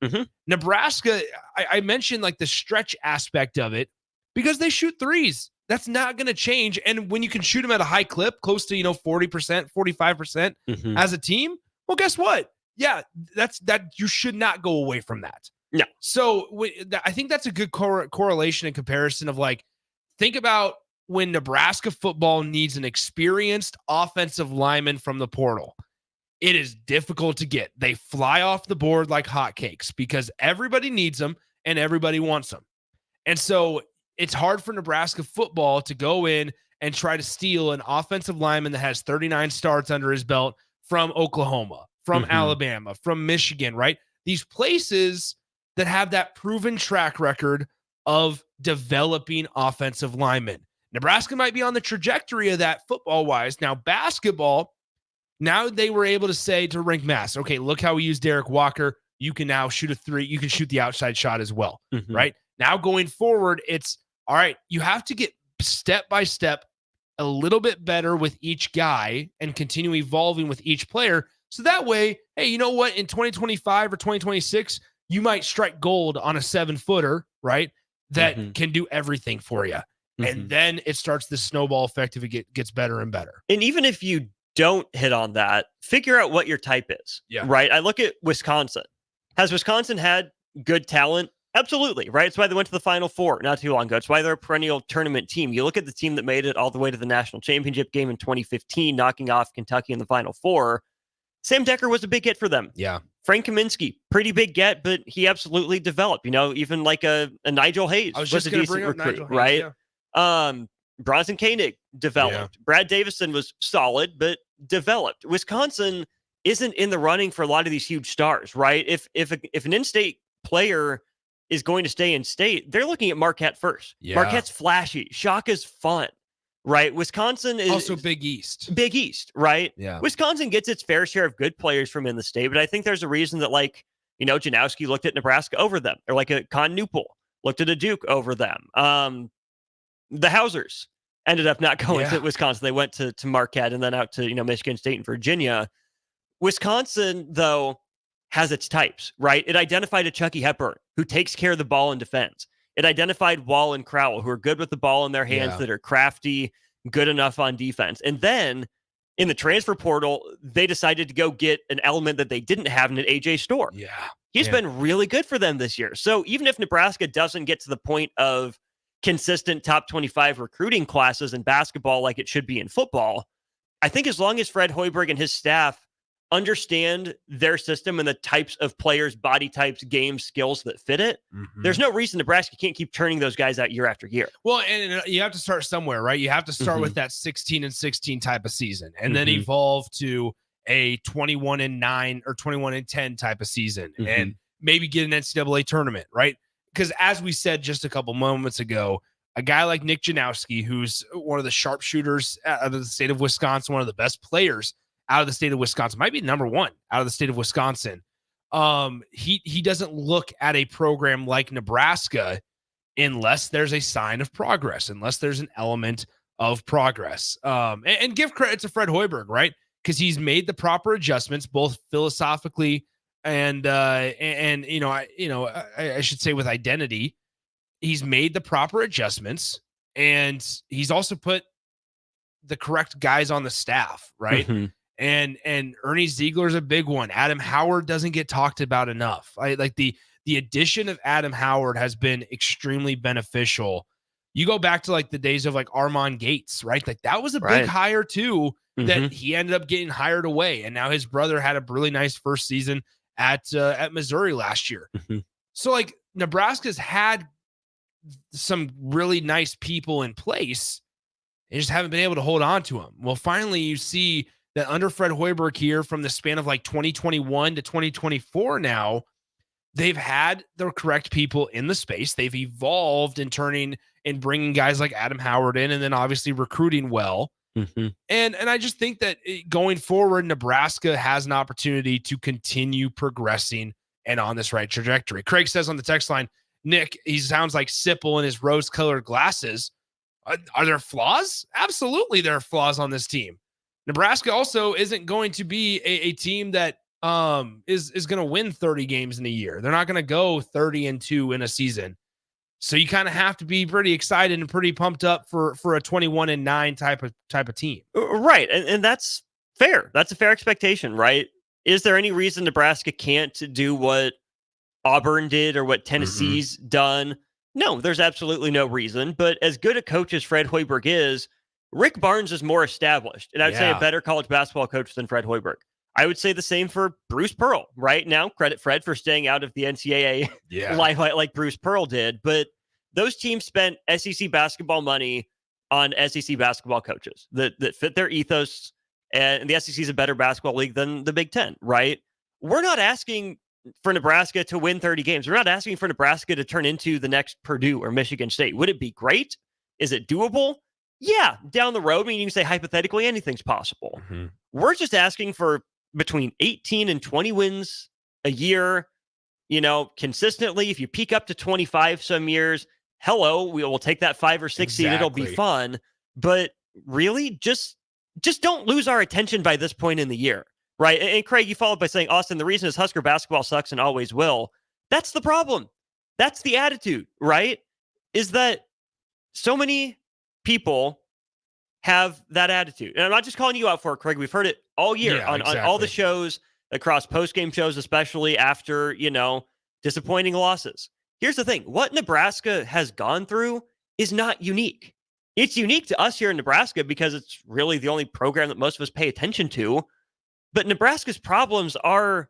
Nebraska, I mentioned like the stretch aspect of it because they shoot threes. That's not going to change. And when you can shoot them at a high clip, close to 40%, 45% as a team, well, guess what? Yeah, that you should not go away from that. No. So I think that's a good correlation and comparison of like, think about when Nebraska football needs an experienced offensive lineman from the portal. It is difficult to get. They fly off the board like hotcakes because everybody needs them and everybody wants them. And so it's hard for Nebraska football to go in and try to steal an offensive lineman that has 39 starts under his belt from Oklahoma, from Alabama, from Michigan, right? These places that have that proven track record of developing offensive linemen. Nebraska might be on the trajectory of that football-wise. Now, basketball, now they were able to say to Rink Mass, okay, look how we use Derek Walker. You can now shoot a three. You can shoot the outside shot as well, right? Now going forward, it's, all right, you have to get step by step a little bit better with each guy and continue evolving with each player. So that way, hey, you know what? In 2025 or 2026, you might strike gold on a 7-footer, right? That can do everything for you. And then it starts the snowball effect if it gets better and better. And even if you don't hit on that, figure out what your type is, right? I look at Wisconsin. Has Wisconsin had good talent? Absolutely, right? It's why they went to the Final Four not too long ago. It's why they're a perennial tournament team. You look at the team that made it all the way to the national championship game in 2015, knocking off Kentucky in the Final Four. Sam Decker was a big get for them. Yeah. Frank Kaminsky, pretty big get, but he absolutely developed. Even like a Nigel Hayes I was was just a going to decent bring up recruit, Nigel Hayes, right? Bronson Koenig developed. Brad Davison was solid, but developed. Wisconsin isn't in the running for a lot of these huge stars, right? If an in-state player is going to stay in state, they're looking at Marquette first. Yeah. Marquette's flashy. Shaka's fun, right? Wisconsin is also Big East. Big East, right? Yeah. Wisconsin gets its fair share of good players from in the state, but I think there's a reason that Janowski looked at Nebraska over them, or like a Con Newpol looked at a Duke over them. The Hausers ended up not going to Wisconsin. They went to Marquette and then out to, Michigan State and Virginia. Wisconsin, though, has its types, right? It identified a Chucky Hepburn who takes care of the ball and defends. It identified Wall and Crowell who are good with the ball in their hands, that are crafty, good enough on defense. And then in the transfer portal, they decided to go get an element that they didn't have in an AJ Storr. Yeah. He's been really good for them this year. So even if Nebraska doesn't get to the point of consistent top 25 recruiting classes in basketball like it should be in football, I think as long as Fred Hoiberg and his staff understand their system and the types of players, body types, game skills that fit it, there's no reason Nebraska can't keep turning those guys out year after year. Well, and you have to start somewhere, right? You have to start with that 16-16 type of season and then evolve to a 21-9 or 21-10 type of season and maybe get an NCAA tournament, right? Because as we said just a couple moments ago, a guy like Nick Janowski, who's one of the sharpshooters out of the state of Wisconsin, one of the best players out of the state of Wisconsin, might be number one out of the state of Wisconsin. He doesn't look at a program like Nebraska unless there's a sign of progress, unless there's an element of progress. And give credit to Fred Hoiberg, right? Because he's made the proper adjustments, both philosophically and I should say with identity. He's made the proper adjustments, and he's also put the correct guys on the staff, right? And Ernie Ziegler's a big one. Adam Howard doesn't get talked about enough. Like the addition of Adam Howard has been extremely beneficial. You go back to like the days of like Armand Gates, right? Like that was a big hire too, that he ended up getting hired away. And now his brother had a really nice first season at Missouri last year. So like Nebraska's had some really nice people in place. They just haven't been able to hold on to them. Well, finally you see that under Fred Hoiberg here from the span of like 2021 to 2024 now, they've had the correct people in the space. They've evolved in turning and bringing guys like Adam Howard in, and then obviously recruiting well. And I just think that going forward, Nebraska has an opportunity to continue progressing and on this right trajectory. Craig says on the text line, Nick, he sounds like Sipple in his rose-colored glasses. Are there flaws? Absolutely, there are flaws on this team. Nebraska also isn't going to be a team that is going to win 30 games in a year. They're not going to go 30-2 in a season. So you kind of have to be pretty excited and pretty pumped up for a 21-9 type of team. Right. And that's fair. That's a fair expectation, right? Is there any reason Nebraska can't do what Auburn did or what Tennessee's done? No, there's absolutely no reason. But as good a coach as Fred Hoiberg is, Rick Barnes is more established, and I would say a better college basketball coach than Fred Hoiberg. I would say the same for Bruce Pearl. Right now, credit Fred for staying out of the NCAA limelight like Bruce Pearl did. But those teams spent SEC basketball money on SEC basketball coaches that fit their ethos, and the SEC is a better basketball league than the Big Ten, right? We're not asking for Nebraska to win 30 games. We're not asking for Nebraska to turn into the next Purdue or Michigan State. Would it be great? Is it doable? Yeah, down the road. I mean, you can say hypothetically anything's possible. We're just asking for between 18 and 20 wins a year, consistently. If you peak up to 25 some years, hello, we will take that 5 or 6 seed. It'll be fun. But really, just don't lose our attention by this point in the year, right? And Craig, you followed by saying, Austin, the reason is Husker basketball sucks and always will. That's the problem. That's the attitude, right? Is that so many people have that attitude. And I'm not just calling you out for it, Craig. We've heard it all year on all the shows, across post-game shows, especially after, disappointing losses. Here's the thing. What Nebraska has gone through is not unique. It's unique to us here in Nebraska because it's really the only program that most of us pay attention to. But Nebraska's problems are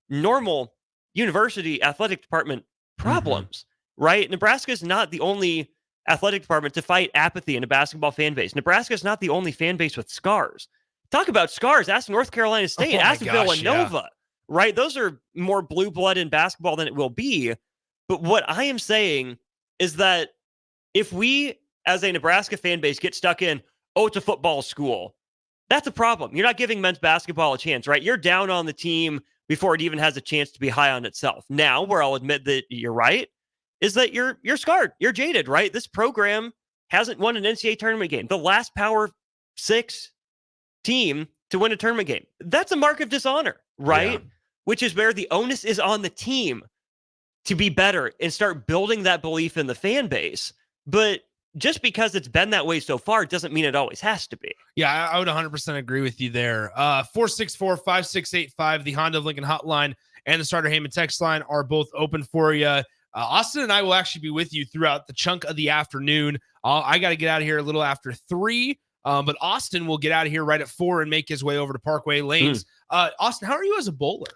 normal university athletic department problems, right? Nebraska is not the only athletic department to fight apathy in a basketball fan base. Nebraska is not the only fan base with scars. Talk about scars. Ask North Carolina State. Ask Villanova, right? Those are more blue blood in basketball than it will be. But what I am saying is that if we, as a Nebraska fan base, get stuck in, it's a football school, that's a problem. You're not giving men's basketball a chance, right? You're down on the team before it even has a chance to be high on itself. Now, where I'll admit that you're right, is that you're scarred. You're jaded, right? This program hasn't won an NCAA tournament game. The last Power 6 team to win a tournament game. That's a mark of dishonor, right? Which is where the onus is on the team to be better and start building that belief in the fan base. But just because it's been that way so far doesn't mean it always has to be. Yeah, I would 100% agree with you there. 464-5685, the Honda of Lincoln hotline and the Starter Heyman text line are both open for you. Austin and I will actually be with you throughout the chunk of the afternoon. I got to get out of here a little after 3. But Austin will get out of here right at 4 and make his way over to Parkway Lanes. Austin, how are you as a bowler?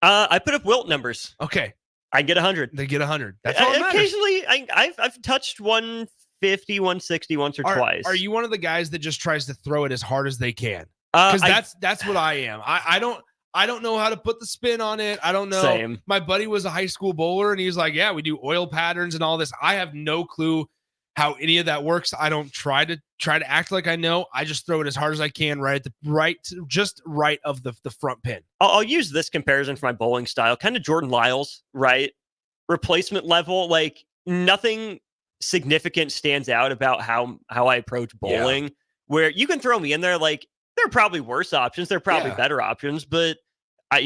I put up wilt numbers. Okay. I get 100. They get 100. That's all that matters. Occasionally, I've touched 150, 160 once or twice. Are you one of the guys that just tries to throw it as hard as they can? Because that's what I am. I don't know how to put the spin on it. I don't know. Same. My buddy was a high school bowler, and he was like, "Yeah, we do oil patterns and all this." I have no clue how any of that works. I don't try to act like I know. I just throw it as hard as I can, right of the front pin. I'll use this comparison for my bowling style, kind of Jordan Lyles, right? Replacement level, like nothing significant stands out about how I approach bowling. Where you can throw me in there, like there are probably worse options, there are probably better options, but I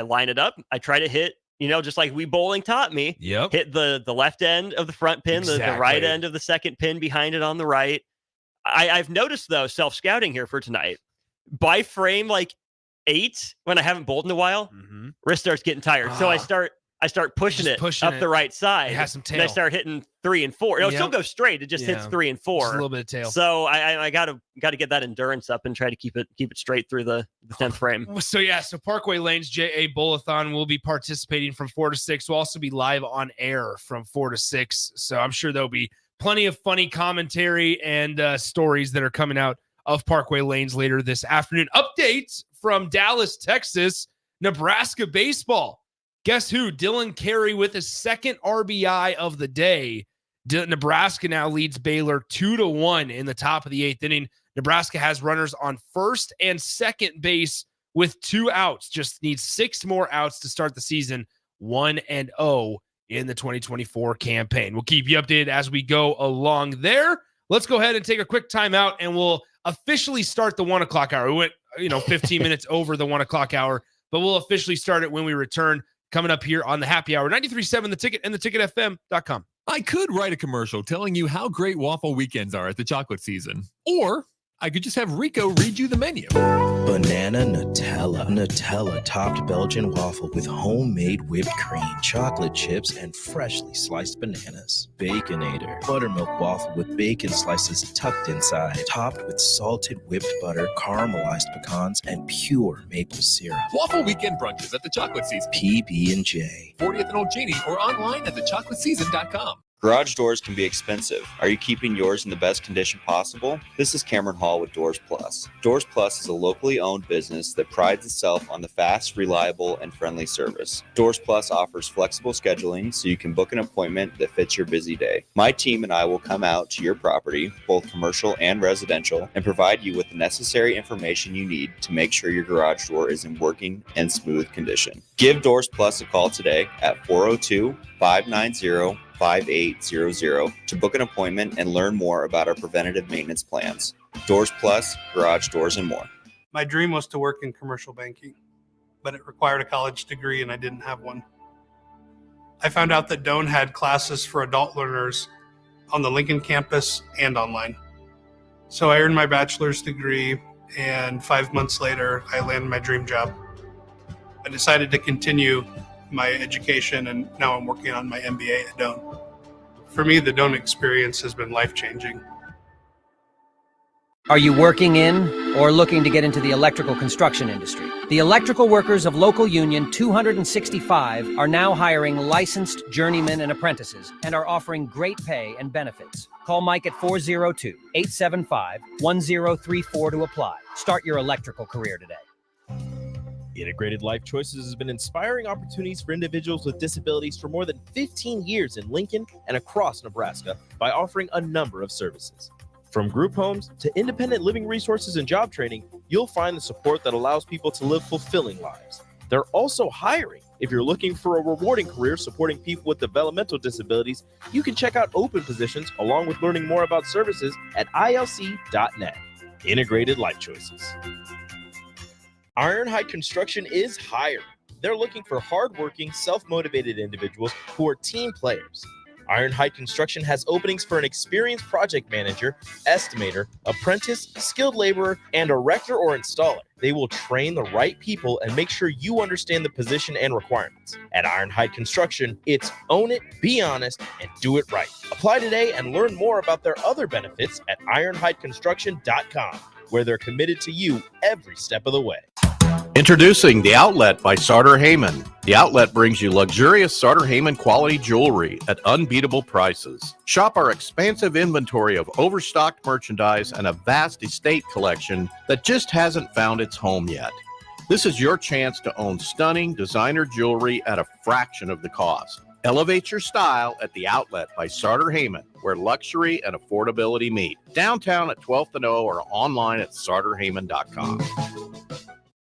line it up. I try to hit, just like we bowling taught me. Yep. Hit the left end of the front pin, the right end of the second pin behind it on the right. I've noticed though, self-scouting here for tonight, by frame like 8, when I haven't bowled in a while, wrist starts getting tired. So I start pushing it up the right side. It has some tail. And I start hitting 3 and 4. It still goes straight. It just hits 3 and 4. Just a little bit of tail. So I gotta get that endurance up and try to keep it straight through the 10th frame. So Parkway Lanes JA Bowlathon will be participating from 4 to 6. We'll also be live on air from 4 to 6. So I'm sure there'll be plenty of funny commentary and stories that are coming out of Parkway Lanes later this afternoon. Updates from Dallas, Texas, Nebraska baseball. Guess who? Dylan Carey with his second RBI of the day. Nebraska now leads Baylor 2-1 in the top of the 8th inning. Nebraska has runners on first and second base with 2 outs. Just needs 6 more outs to start the season 1-0 in the 2024 campaign. We'll keep you updated as we go along there. Let's go ahead and take a quick timeout, and we'll officially start the 1 o'clock hour. We went, 15 minutes over the 1 o'clock hour, but we'll officially start it when we return. Coming up here on the Happy Hour, 93.7 The Ticket and theticketfm.com. I could write a commercial telling you how great waffle weekends are at the chocolate season. Or I could just have Rico read you the menu. Banana Nutella topped Belgian waffle with homemade whipped cream, chocolate chips, and freshly sliced bananas. Baconator, buttermilk waffle with bacon slices tucked inside, topped with salted whipped butter, caramelized pecans, and pure maple syrup. Waffle weekend brunches at the chocolate season. PB&J. 40th and Old Cheney or online at thechocolateseason.com. Garage doors can be expensive. Are you keeping yours in the best condition possible? This is Cameron Hall with Doors Plus. Doors Plus is a locally owned business that prides itself on the fast, reliable, and friendly service. Doors Plus offers flexible scheduling so you can book an appointment that fits your busy day. My team and I will come out to your property, both commercial and residential, and provide you with the necessary information you need to make sure your garage door is in working and smooth condition. Give Doors Plus a call today at 402-590-5800 to book an appointment and learn more about our preventative maintenance plans. Doors Plus, garage doors, and more. My dream was to work in commercial banking, but it required a college degree and I didn't have one. I found out that Doane had classes for adult learners on the Lincoln campus and online. So I earned my bachelor's degree, and 5 months later, I landed my dream job. I decided to continue my education, and now I'm working on my MBA at Doane. For me, the Doane experience has been life-changing. Are you working in or looking to get into the electrical construction industry? The electrical workers of Local Union 265 are now hiring licensed journeymen and apprentices and are offering great pay and benefits. Call Mike at 402-875-1034 to apply. Start your electrical career today. Integrated Life Choices has been inspiring opportunities for individuals with disabilities for more than 15 years in Lincoln and across Nebraska by offering a number of services. From group homes to independent living resources and job training, you'll find the support that allows people to live fulfilling lives. They're also hiring. If you're looking for a rewarding career supporting people with developmental disabilities, you can check out open positions along with learning more about services at ilc.net. Integrated Life Choices. Ironhide Construction is hiring. They're looking for hardworking, self-motivated individuals who are team players. Ironhide Construction has openings for an experienced project manager, estimator, apprentice, skilled laborer, and erector or installer. They will train the right people and make sure you understand the position and requirements. At Ironhide Construction, it's own it, be honest, and do it right. Apply today and learn more about their other benefits at ironhideconstruction.com, where they're committed to you every step of the way. Introducing The Outlet by Sartor Heyman. The Outlet brings you luxurious Sartor Heyman quality jewelry at unbeatable prices. Shop our expansive inventory of overstocked merchandise and a vast estate collection that just hasn't found its home yet. This is your chance to own stunning designer jewelry at a fraction of the cost. Elevate your style at The Outlet by Sartor Heyman, where luxury and affordability meet. Downtown at 12th and O or online at sartorheyman.com.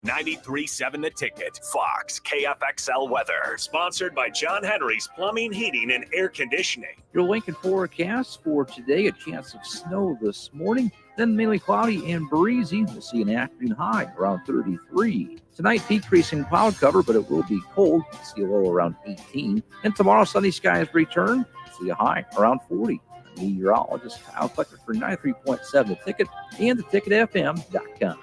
93.7 The Ticket, Fox, KFXL weather. Sponsored by John Henry's Plumbing, Heating, and Air Conditioning. Your Lincoln forecast for today, a chance of snow this morning, then mainly cloudy and breezy. We'll see an afternoon high around 33. Tonight, decreasing cloud cover, but it will be cold. We'll see a low around 18. And tomorrow, sunny skies return. We'll see a high around 40. Meteorologist Kyle Tucker for 93.7 The Ticket and theticketfm.com.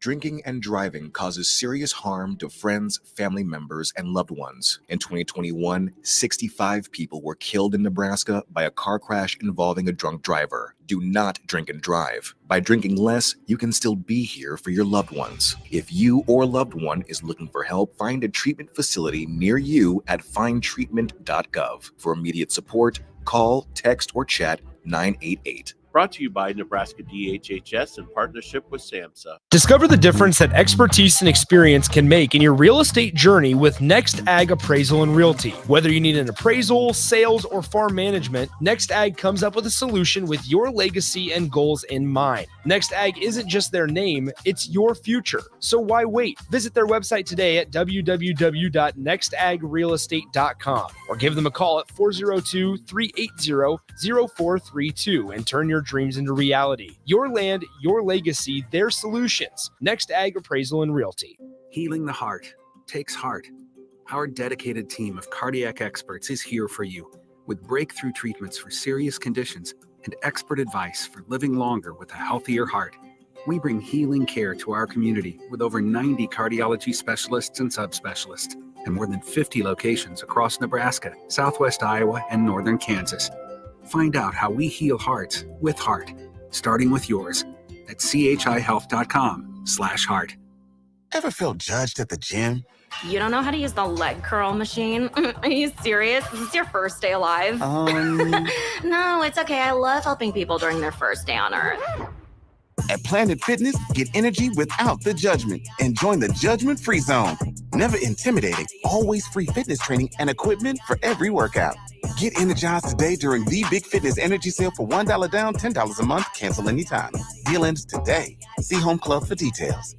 Drinking and driving causes serious harm to friends, family members, and loved ones. In 2021, 65 people were killed in Nebraska by a car crash involving a drunk driver. Do not drink and drive. By drinking less, you can still be here for your loved ones. If you or loved one is looking for help, find a treatment facility near you at findtreatment.gov. For immediate support, call, text, or chat 988. Brought to you by Nebraska DHHS in partnership with SAMHSA. Discover the difference that expertise and experience can make in your real estate journey with Next Ag Appraisal and Realty. Whether you need an appraisal, sales, or farm management, Next Ag comes up with a solution with your legacy and goals in mind. Next Ag isn't just their name, it's your future. So why wait? Visit their website today at www.nextagrealestate.com or give them a call at 402-380-0432 and turn your dreams into reality. Your land, your legacy, their solutions. Next Ag Appraisal and Realty. Healing the heart takes heart. Our dedicated team of cardiac experts is here for you with breakthrough treatments for serious conditions and expert advice for living longer with a healthier heart. We bring healing care to our community with over 90 cardiology specialists and subspecialists and more than 50 locations across Nebraska, Southwest Iowa, and northern Kansas. Find out how we heal hearts with heart, starting with yours at chihealth.com/heart. Ever feel judged at the gym? You don't know how to use the leg curl machine? Are you serious? This is your first day alive? No, it's okay. I love helping people during their first day on Earth. At Planet Fitness, get energy without the judgment and join the judgment-free zone. Never intimidating, always free fitness training and equipment for every workout. Get energized today during the Big Fitness Energy Sale for $1 down, $10 a month, cancel anytime. Deal ends today. See Home Club for details.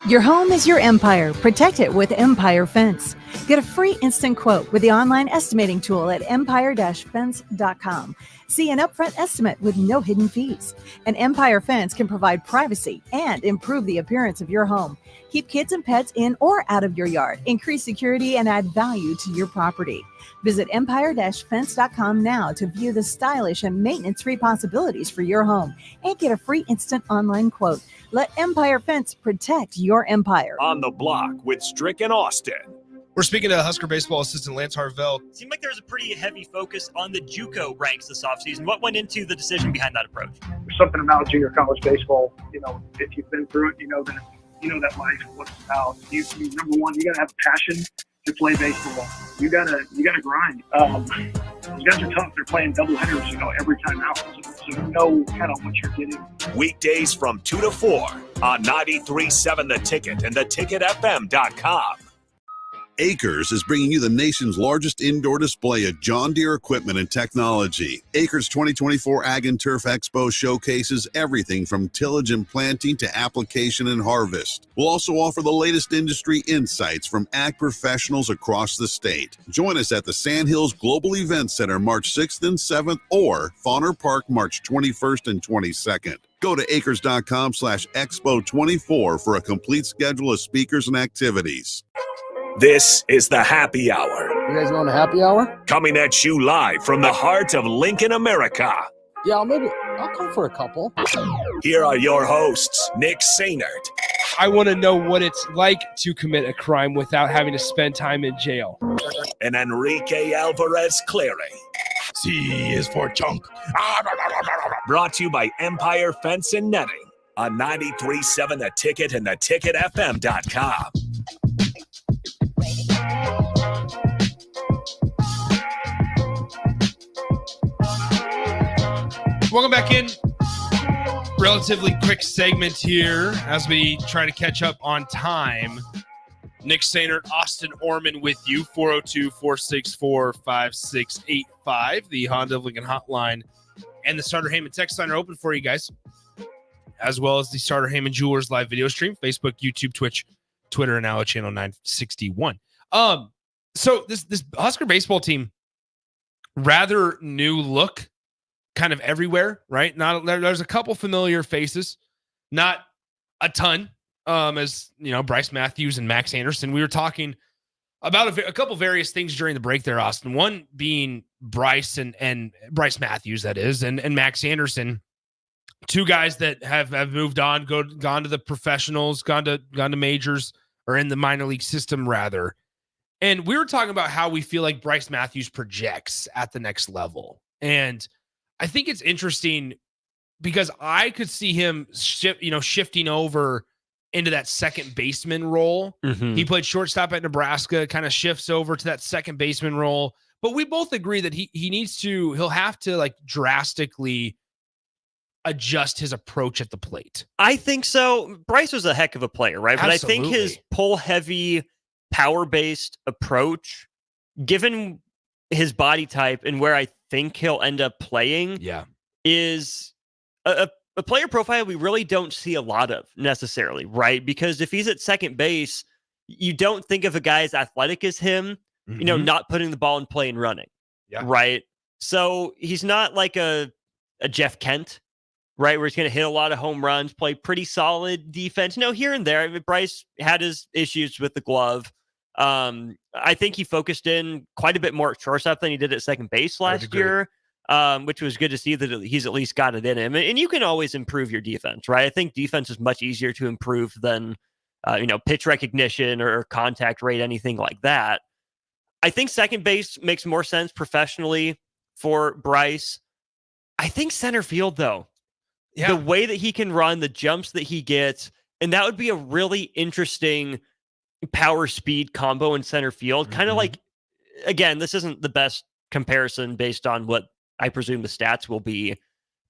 Your home is your empire. Protect it with Empire Fence. Get a free instant quote with the online estimating tool at empire-fence.com. See an upfront estimate with no hidden fees. An Empire Fence can provide privacy and improve the appearance of your home. Keep kids and pets in or out of your yard. Increase security and add value to your property. Visit empire-fence.com now to view the stylish and maintenance-free possibilities for your home and get a free instant online quote. Let Empire Fence protect your empire. On the Block with Strick and Austin. We're speaking to Husker baseball assistant Lance Harvell. Seemed like there was a pretty heavy focus on the JUCO ranks this offseason. What went into the decision behind that approach? There's something about junior college baseball. You know, if you've been through it, you know that life, what it's about. You number one, you gotta have passion to play baseball. You gotta grind. These guys are tough. They're playing doubleheaders, every time out. So you know kind of what you're getting. Weekdays from 2 to 4 on 93.7 The Ticket and theticketfm.com. Acres is bringing you the nation's largest indoor display of John Deere equipment and technology. Acres 2024 Ag and Turf Expo showcases everything from tillage and planting to application and harvest. We'll also offer the latest industry insights from ag professionals across the state. Join us at the Sandhills Global Event Center March 6th and 7th or Fauner Park March 21st and 22nd. Go to acres.com/expo24 for a complete schedule of speakers and activities. This is the Happy Hour. You guys going to happy hour? Coming at you live from the heart of Lincoln, America. Yeah, I'll come for a couple. Here are your hosts, Nick Sainert. I want to know what it's like to commit a crime without having to spend time in jail. And Enrique Alvarez Clary. C is for chunk. Brought to you by Empire Fence and Netting on 93.7 The Ticket and theticketfm.com. Welcome back in. Relatively quick segment here as we try to catch up on time. Nick Sainert, Austin Orman with you, 402-464-5685. The Honda of Lincoln hotline and the Starter Heyman text line are open for you guys, as well as the Starter Heyman Jewelers live video stream, Facebook, YouTube, Twitch, Twitter, and now at channel 961. So this Husker baseball team, rather new look, kind of everywhere, right? There's a couple familiar faces, not a ton. As you know, Bryce Matthews and Max Anderson. We were talking about a couple various things during the break there, Austin. One being Bryce and Bryce Matthews, that is, and Max Anderson, two guys that have moved on, gone to the professionals, gone to majors, or in the minor league system rather. And we were talking about how we feel like Bryce Matthews projects at the next level. And I think it's interesting because I could see him shifting over into that second baseman role. Mm-hmm. He played shortstop at Nebraska, kind of shifts over to that second baseman role. But we both agree that he'll have to like drastically adjust his approach at the plate. I think so. Bryce was a heck of a player, right? Absolutely. But I think his pull-heavy, power-based approach, given his body type and where I think he'll end up playing, is a player profile we really don't see a lot of necessarily, right? Because if he's at second base, you don't think of a guy as athletic as him, not putting the ball in play and running, right? So he's not like a Jeff Kent, right? Where he's going to hit a lot of home runs, play pretty solid defense. No, here and there. I mean, Bryce had his issues with the glove. I think he focused in quite a bit more at shortstop than he did at second base last year. Which was good to see that he's at least got it in him. And you can always improve your defense, right? I think defense is much easier to improve than, pitch recognition or contact rate, anything like that. I think second base makes more sense professionally for Bryce. I think center field, though, the way that he can run, the jumps that he gets, and that would be a really interesting power speed combo in center field. Kind of like, again, this isn't the best comparison based on what I presume the stats will be,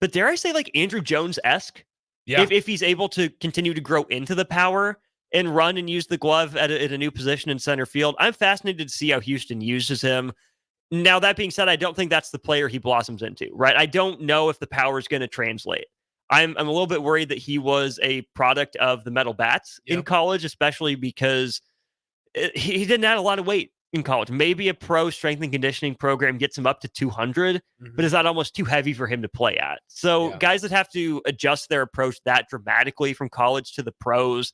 but dare I say like Andrew Jones-esque? If he's able to continue to grow into the power and run and use the glove at a new position in center field. I'm fascinated to see how Houston uses him. Now, that being said, I don't think that's the player he blossoms into, right? I don't know if the power is going to translate. I'm a little bit worried that he was a product of the metal bats in college, especially because he didn't add a lot of weight in college. Maybe a pro strength and conditioning program gets him up to 200, but is that almost too heavy for him to play at? So guys that have to adjust their approach that dramatically from college to the pros,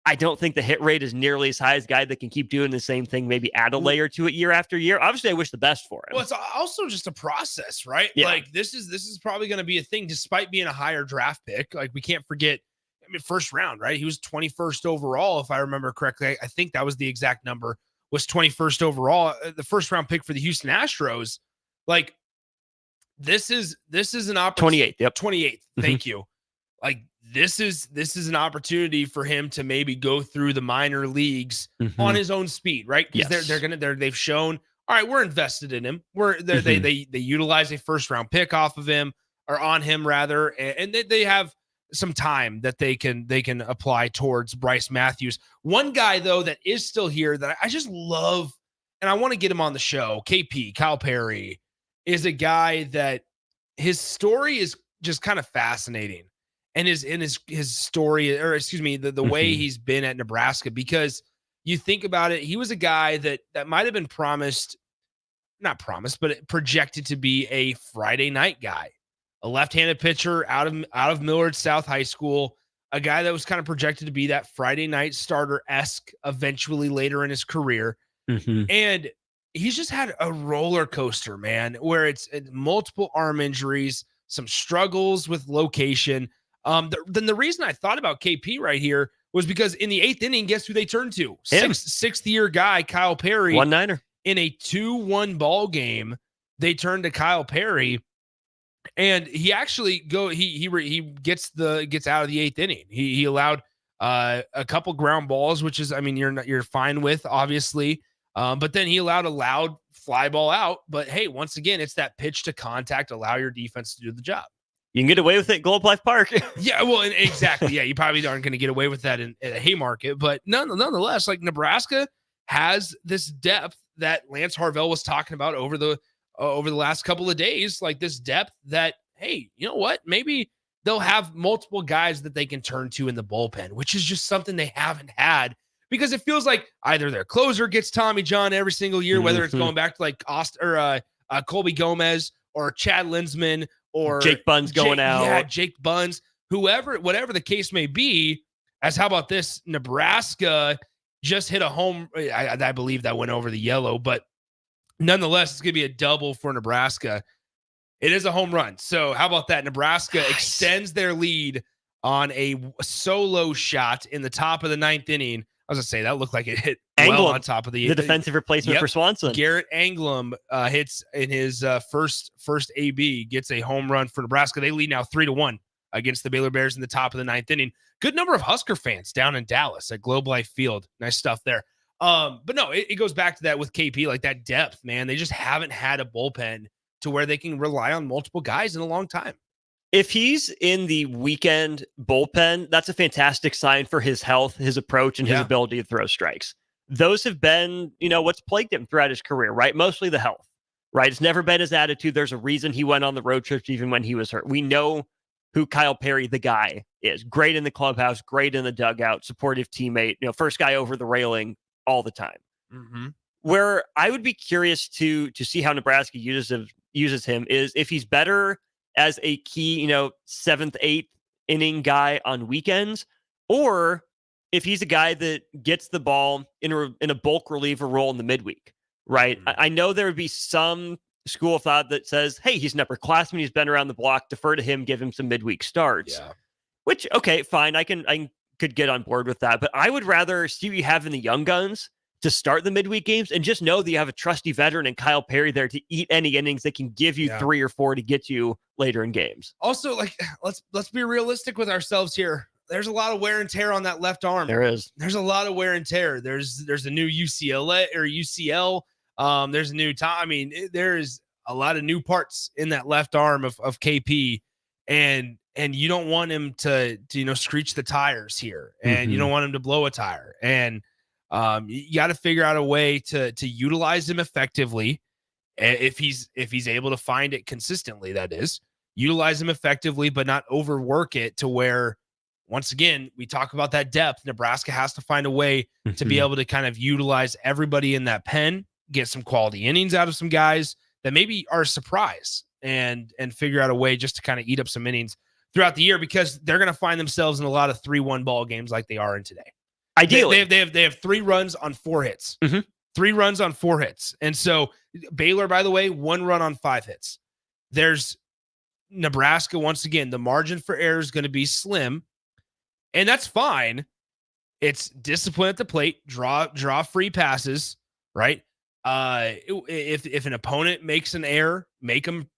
I don't think the hit rate is nearly as high as a guy that can keep doing the same thing, maybe add a layer to it year after year. Obviously, I wish the best for him. Well, it's also just a process, right? Yeah. Like this is probably going to be a thing, despite being a higher draft pick. Like we can't forget, I mean, first round, right? He was 21st overall, if I remember correctly. I think that was the exact number. Was 21st overall, the first round pick for the Houston Astros. Like this is an opportunity. 28th. 28th. Thank you. Like this is an opportunity for him to maybe go through the minor leagues on his own speed, right? Because they've shown, all right, we're invested in him. They utilize a first round pick off of him, or on him rather, and they have some time that they can apply towards Bryce Matthews. One guy though that is still here that I just love, and I want to get him on the show. Kyle Perry is a guy that his story is just kind of fascinating, and his story, or excuse me, the way he's been at Nebraska, because you think about it, he was a guy that might have been not promised, but projected to be a Friday night guy. A left-handed pitcher out of Millard South High School, a guy that was kind of projected to be that Friday night starter-esque eventually later in his career. And he's just had a roller coaster, man, where it's multiple arm injuries, some struggles with location. Then the reason I thought about KP right here was because in the 8th inning, guess who they turned to? Sixth-year guy, Kyle Perry. 1-9er. In a 2-1 ball game, they turned to Kyle Perry, and he actually gets out of the 8th inning. He allowed a couple ground balls, which is, I mean, you're fine with, obviously. But then he allowed a loud fly ball out. But hey, once again, it's that pitch to contact, allow your defense to do the job. You can get away with it at Globe Life Park. Yeah, well, exactly. Yeah, you probably aren't going to get away with that at a Haymarket. But nonetheless, like, Nebraska has this depth that Lance Harvell was talking about over the last couple of days. Like, this depth that, hey, you know what? Maybe they'll have multiple guys that they can turn to in the bullpen, which is just something they haven't had. Because it feels like either their closer gets Tommy John every single year, whether it's going back to like Colby Gomez or Chad Linsman or Jake Buns going out. Yeah, Jake Buns, whatever the case may be. As how about this? Nebraska just hit a home. I believe that went over the yellow, but nonetheless, it's going to be a double for Nebraska. It is a home run. So how about that? Nebraska extends their lead on a solo shot in the top of the 9th inning. I was going to say that looked like it hit well on top of the defensive replacement for Swanson. Garrett Anglam hits in his first AB, gets a home run for Nebraska. They lead now 3-1 against the Baylor Bears in the top of the 9th inning. Good number of Husker fans down in Dallas at Globe Life Field. Nice stuff there. But no, it goes back to that with KP, like that depth, man. They just haven't had a bullpen to where they can rely on multiple guys in a long time. If he's in the weekend bullpen, that's a fantastic sign for his health, his approach, and his ability to throw strikes. Those have been, what's plagued him throughout his career, right? Mostly the health, right? It's never been his attitude. There's a reason he went on the road trips even when he was hurt. We know who Kyle Perry, the guy, is. Great in the clubhouse, great in the dugout, supportive teammate, first guy over the railing all the time. Where I would be curious to see how Nebraska uses him is if he's better as a key, 7th, 8th inning guy on weekends, or if he's a guy that gets the ball in a bulk reliever role in the midweek, right? I know there would be some school of thought that says, hey, he's an upperclassman, he's been around the block, defer to him, give him some midweek starts. Yeah. Which, okay, fine, I could get on board with that, but I would rather see you having the young guns to start the midweek games and just know that you have a trusty veteran and Kyle Perry there to eat any innings that can give you 3 or 4 to get you later in games. Also, like, let's be realistic with ourselves here. There's a lot of wear and tear on that left arm. There is. There's a lot of wear and tear. There's a new UCL. There's a new time. I mean, there's a lot of new parts in that left arm of KP, and you don't want him to screech the tires here, and you don't want him to blow a tire, and you got to figure out a way to utilize him effectively. If he's able to find it consistently, that is, utilize him effectively, but not overwork it to where, once again, we talk about that depth. Nebraska has to find a way to be able to kind of utilize everybody in that pen, get some quality innings out of some guys that maybe are a surprise, and figure out a way just to kind of eat up some innings throughout the year, because they're going to find themselves in a lot of 3-1 ball games like they are in today. Ideally, they have 3 runs on 4 hits. 3 runs on 4 hits. And so Baylor, by the way, 1 run on 5 hits. There's Nebraska, once again, the margin for error is going to be slim, and that's fine. It's discipline at the plate, draw free passes, right? If an opponent makes an error, make them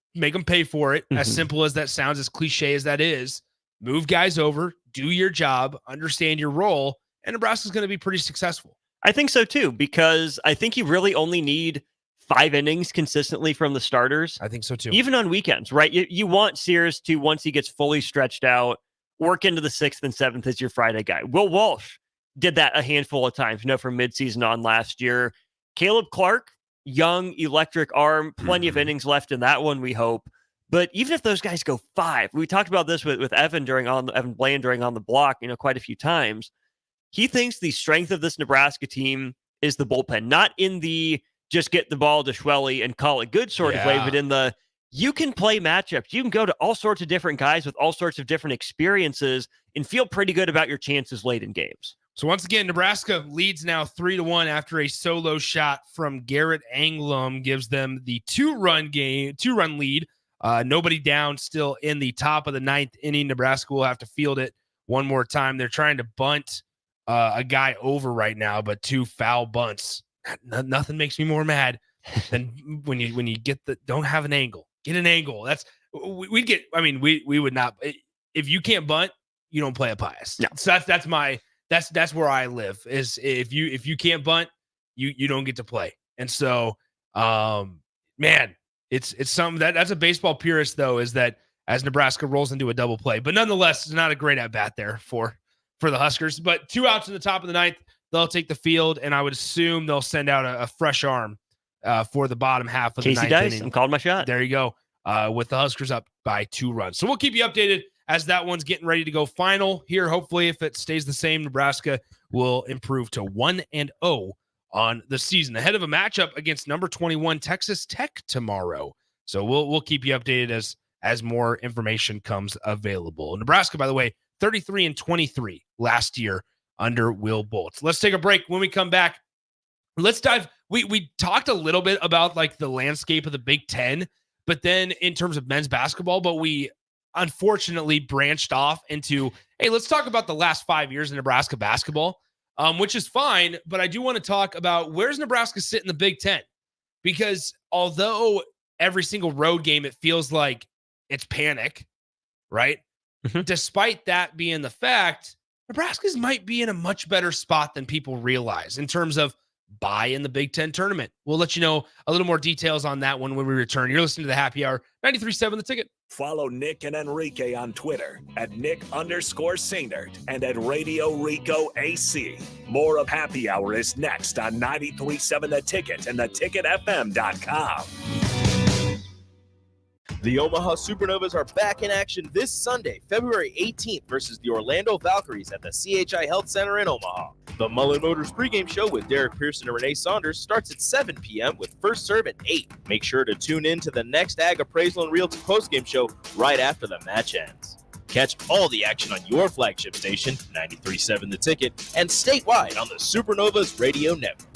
pay for it. As simple as that sounds, as cliche as that is, move guys over, do your job, understand your role, and Nebraska's going to be pretty successful. I think so too, because I think you really only need 5 innings consistently from the starters. I think so too. Even on weekends, right? You want Sears to, once he gets fully stretched out, work into the 6th and 7th as your Friday guy. Will Walsh did that a handful of times, from midseason on last year. Caleb Clark, young, electric arm, plenty of innings left in that one, we hope. But even if those guys go 5, we talked about this with Evan Bland during On the Block, quite a few times. He thinks the strength of this Nebraska team is the bullpen, not in the just get the ball to Schwelly and call it good sort of way, but in the you can play matchups. You can go to all sorts of different guys with all sorts of different experiences and feel pretty good about your chances late in games. So once again, Nebraska leads now 3-1 after a solo shot from Garrett Anglum gives them the two-run lead. Nobody down, still in the top of the ninth inning. Nebraska will have to field it one more time. They're trying to bunt a guy over right now, but 2 foul bunts. Nothing makes me more mad than when you get don't have an angle. Get an angle. That's we'd get. I mean, we would not. If you can't bunt, you don't play a Pius. Yeah. So that's where I live. Is if you can't bunt, you don't get to play. And so, man, it's something that's a baseball purist though. Is that as Nebraska rolls into a double play, but nonetheless, it's not a great at bat there for the Huskers. But 2 outs in the top of the ninth, they'll take the field, and I would assume they'll send out a fresh arm for the bottom half of the ninth inning. I'm calling my shot. There you go. With the Huskers up by 2 runs. So we'll keep you updated as that one's getting ready to go final here. Hopefully, if it stays the same, Nebraska will improve to 1-0 on the season, ahead of a matchup against number 21 Texas Tech tomorrow. So we'll keep you updated as more information comes available. Nebraska, by the way, 33-23 last year under Will Bolts. Let's take a break. When we come back, let's dive. We talked a little bit about like the landscape of the Big Ten, but then in terms of men's basketball, but we unfortunately branched off into, hey, let's talk about the last 5 years in Nebraska basketball, which is fine. But I do want to talk about where's Nebraska sit in the Big Ten, because although every single road game, it feels like it's panic, right? Mm-hmm. Despite that being the fact, Nebraska's might be in a much better spot than people realize in terms of bye in the Big Ten tournament. We'll let you know a little more details on that one when we return. You're listening to the Happy Hour, 93.7 The Ticket. Follow Nick and Enrique on Twitter at Nick_Sainert and at Radio Rico AC. More of Happy Hour is next on 93.7 The Ticket and theticketfm.com. The Omaha Supernovas are back in action this Sunday, February 18th versus the Orlando Valkyries at the CHI Health Center in Omaha. The Mullen Motors pregame show with Derek Pearson and Renee Saunders starts at 7 p.m. with first serve at 8. Make sure to tune in to the next Ag Appraisal and Realty postgame show right after the match ends. Catch all the action on your flagship station, 93.7 The Ticket, and statewide on the Supernovas Radio Network.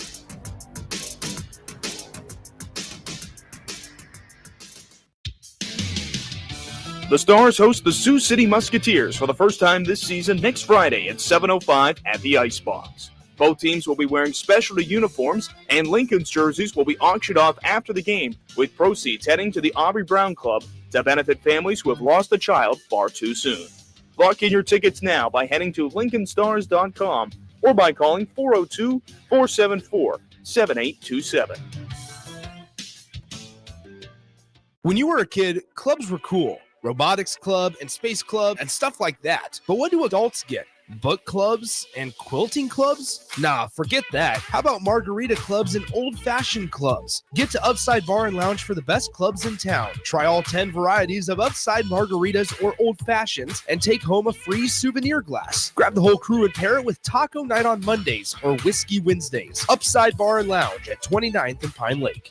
The Stars host the Sioux City Musketeers for the first time this season next Friday at 7:05 at the Icebox. Both teams will be wearing specialty uniforms, and Lincoln's jerseys will be auctioned off after the game, with proceeds heading to the Aubrey Brown Club to benefit families who have lost a child far too soon. Lock in your tickets now by heading to LincolnStars.com or by calling 402-474-7827. When you were a kid, clubs were cool. Robotics club and space club and stuff like that. But what do adults get? Book clubs and quilting clubs? Nah, forget that. How about margarita clubs and old-fashioned clubs? Get to Upside Bar and Lounge for the best clubs in town. Try all 10 varieties of Upside margaritas or old fashions and take home a free souvenir glass. Grab the whole crew and pair it with Taco Night on Mondays or Whiskey Wednesdays. Upside Bar and Lounge at 29th and Pine Lake.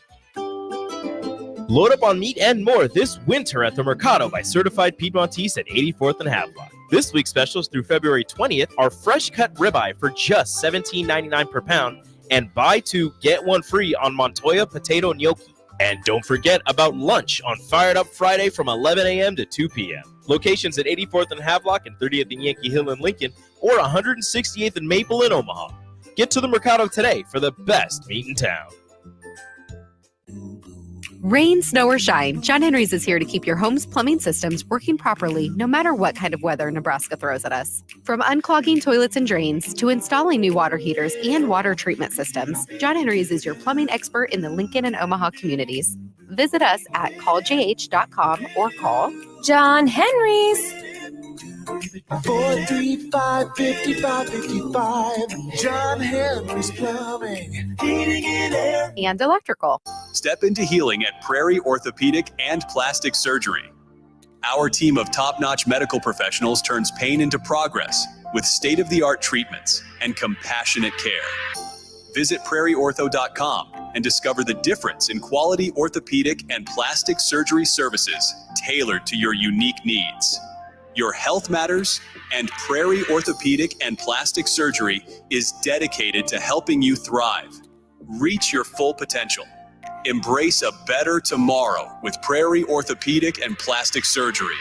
Load up on meat and more this winter at the Mercado by Certified Piedmontese at 84th and Havelock. This week's specials through February 20th are fresh cut ribeye for just $17.99 per pound and buy two, get one free on Montoya potato gnocchi. And don't forget about lunch on Fired Up Friday from 11 a.m. to 2 p.m. Locations at 84th and Havelock and 30th and Yankee Hill in Lincoln or 168th and Maple in Omaha. Get to the Mercado today for the best meat in town. Rain, snow, or shine, John Henry's is here to keep your home's plumbing systems working properly no matter what kind of weather Nebraska throws at us. From unclogging toilets and drains to installing new water heaters and water treatment systems, John Henry's is your plumbing expert in the Lincoln and Omaha communities. Visit us at calljh.com or call John Henry's. 435-5555. John Henry's Plumbing, Heating and Air, and Electrical. Step into healing at Prairie Orthopedic and Plastic Surgery. Our team of top-notch medical professionals turns pain into progress with state-of-the-art treatments and compassionate care. Visit prairieortho.com and discover the difference in quality orthopedic and plastic surgery services tailored to your unique needs. Your health matters, and Prairie Orthopedic and Plastic Surgery is dedicated to helping you thrive. Reach your full potential. Embrace a better tomorrow with Prairie Orthopedic and Plastic Surgery.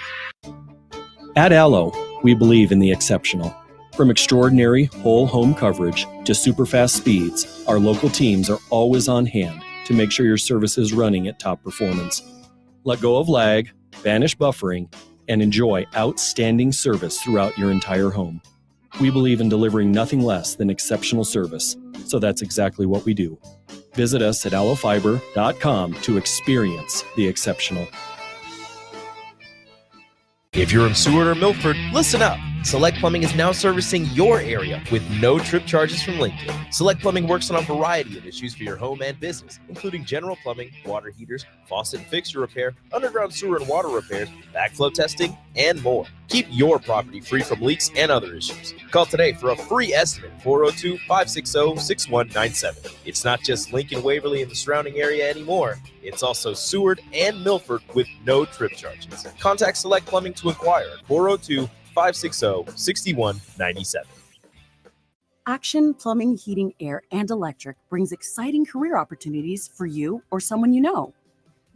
At Allo, we believe in the exceptional. From extraordinary whole home coverage to super fast speeds, our local teams are always on hand to make sure your service is running at top performance. Let go of lag, banish buffering, and enjoy outstanding service throughout your entire home. We believe in delivering nothing less than exceptional service, so that's exactly what we do. Visit us at allofiber.com to experience the exceptional. If you're in Seward or Milford, listen up. Select Plumbing is now servicing your area with no trip charges from Lincoln. Select Plumbing works on a variety of issues for your home and business, including general plumbing, water heaters, faucet and fixture repair, underground sewer and water repairs, backflow testing, and more. Keep your property free from leaks and other issues. Call today for a free estimate, 402-560-6197. It's not just Lincoln, Waverly, and the surrounding area anymore. It's also Seward and Milford with no trip charges. Contact Select Plumbing to inquire at 402-560-6197. Action Plumbing, Heating, Air, and Electric brings exciting career opportunities for you or someone you know.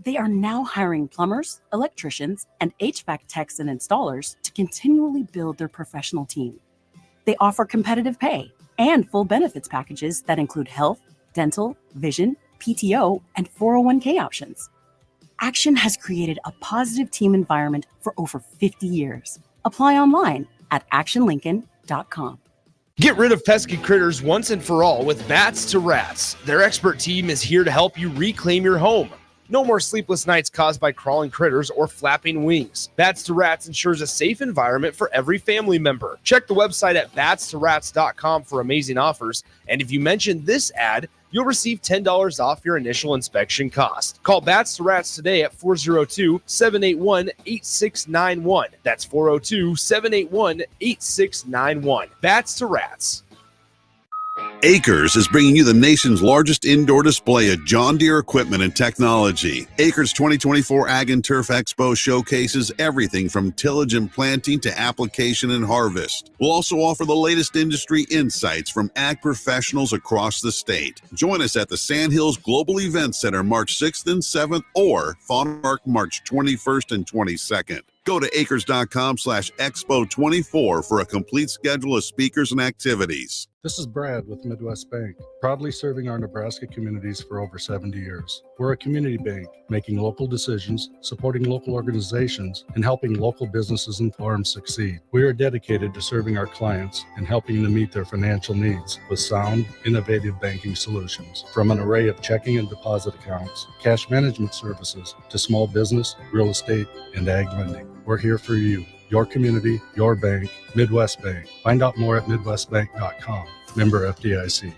They are now hiring plumbers, electricians, and HVAC techs and installers to continually build their professional team. They offer competitive pay and full benefits packages that include health, dental, vision, PTO, and 401k options. Action has created a positive team environment for over 50 years. Apply online at actionlincoln.com. Get rid of pesky critters once and for all with Bats to Rats. Their expert team is here to help you reclaim your home. No more sleepless nights caused by crawling critters or flapping wings. Bats to Rats ensures a safe environment for every family member. Check the website at batstoRats.com for amazing offers. And if you mention this ad, you'll receive $10 off your initial inspection cost. Call Bats to Rats today at 402-781-8691. That's 402-781-8691. Bats to Rats. Acres is bringing you the nation's largest indoor display of John Deere equipment and technology. Acres 2024 Ag and Turf Expo showcases everything from tillage and planting to application and harvest. We'll also offer the latest industry insights from ag professionals across the state. Join us at the Sandhills Global Event Center March 6th and 7th or Fawn Park March 21st and 22nd. Go to acres.com/expo24 for a complete schedule of speakers and activities. This is Brad with Midwest Bank, proudly serving our Nebraska communities for over 70 years. We're a community bank, making local decisions, supporting local organizations, and helping local businesses and farms succeed. We are dedicated to serving our clients and helping them meet their financial needs with sound, innovative banking solutions. From an array of checking and deposit accounts, cash management services, to small business, real estate, and ag lending. We're here for you, your community, your bank, Midwest Bank. Find out more at midwestbank.com. Member FDIC.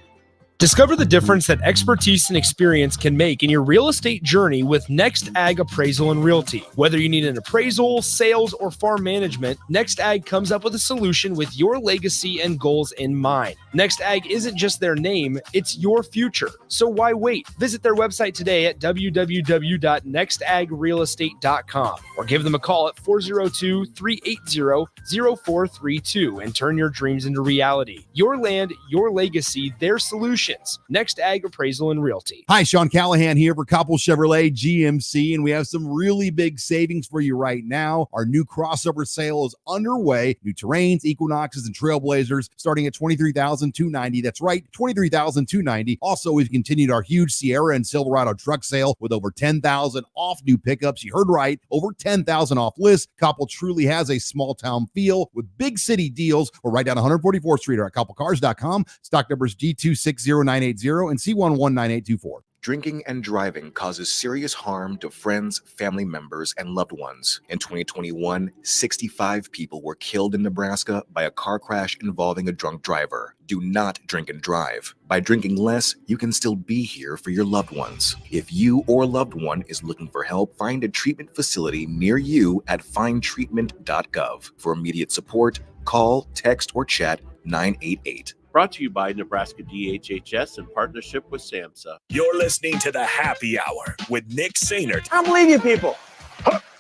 Discover the difference that expertise and experience can make in your real estate journey with Next Ag Appraisal and Realty. Whether you need an appraisal, sales, or farm management, Next Ag comes up with a solution with your legacy and goals in mind. Next Ag isn't just their name, it's your future. So why wait? Visit their website today at www.nextagrealestate.com or give them a call at 402-380-0432 and turn your dreams into reality. Your land, your legacy, their solution. Next Ag Appraisal and Realty. Hi, Sean Callahan here for Koppel Chevrolet GMC, and we have some really big savings for you right now. Our new crossover sale is underway. New Terrains, Equinoxes, and Trailblazers starting at $23,290. That's right, $23,290. Also, we've continued our huge Sierra and Silverado truck sale with over $10,000 off new pickups. You heard right, over $10,000 off list. Koppel truly has a small town feel with big city deals. We're right down 144th Street or at KoppelCars.com. Stock numbers G260980 and C119824. Drinking and driving causes serious harm to friends, family members, and loved ones. In 2021, 65 people were killed in Nebraska by a car crash involving a drunk driver. Do not drink and drive. By drinking less, you can still be here for your loved ones. If you or a loved one is looking for help, find a treatment facility near you at findtreatment.gov. For immediate support, call, text, or chat 988. Brought to you by Nebraska DHHS in partnership with SAMHSA. You're listening to the Happy Hour with Nick Sainert. I don't believe you people.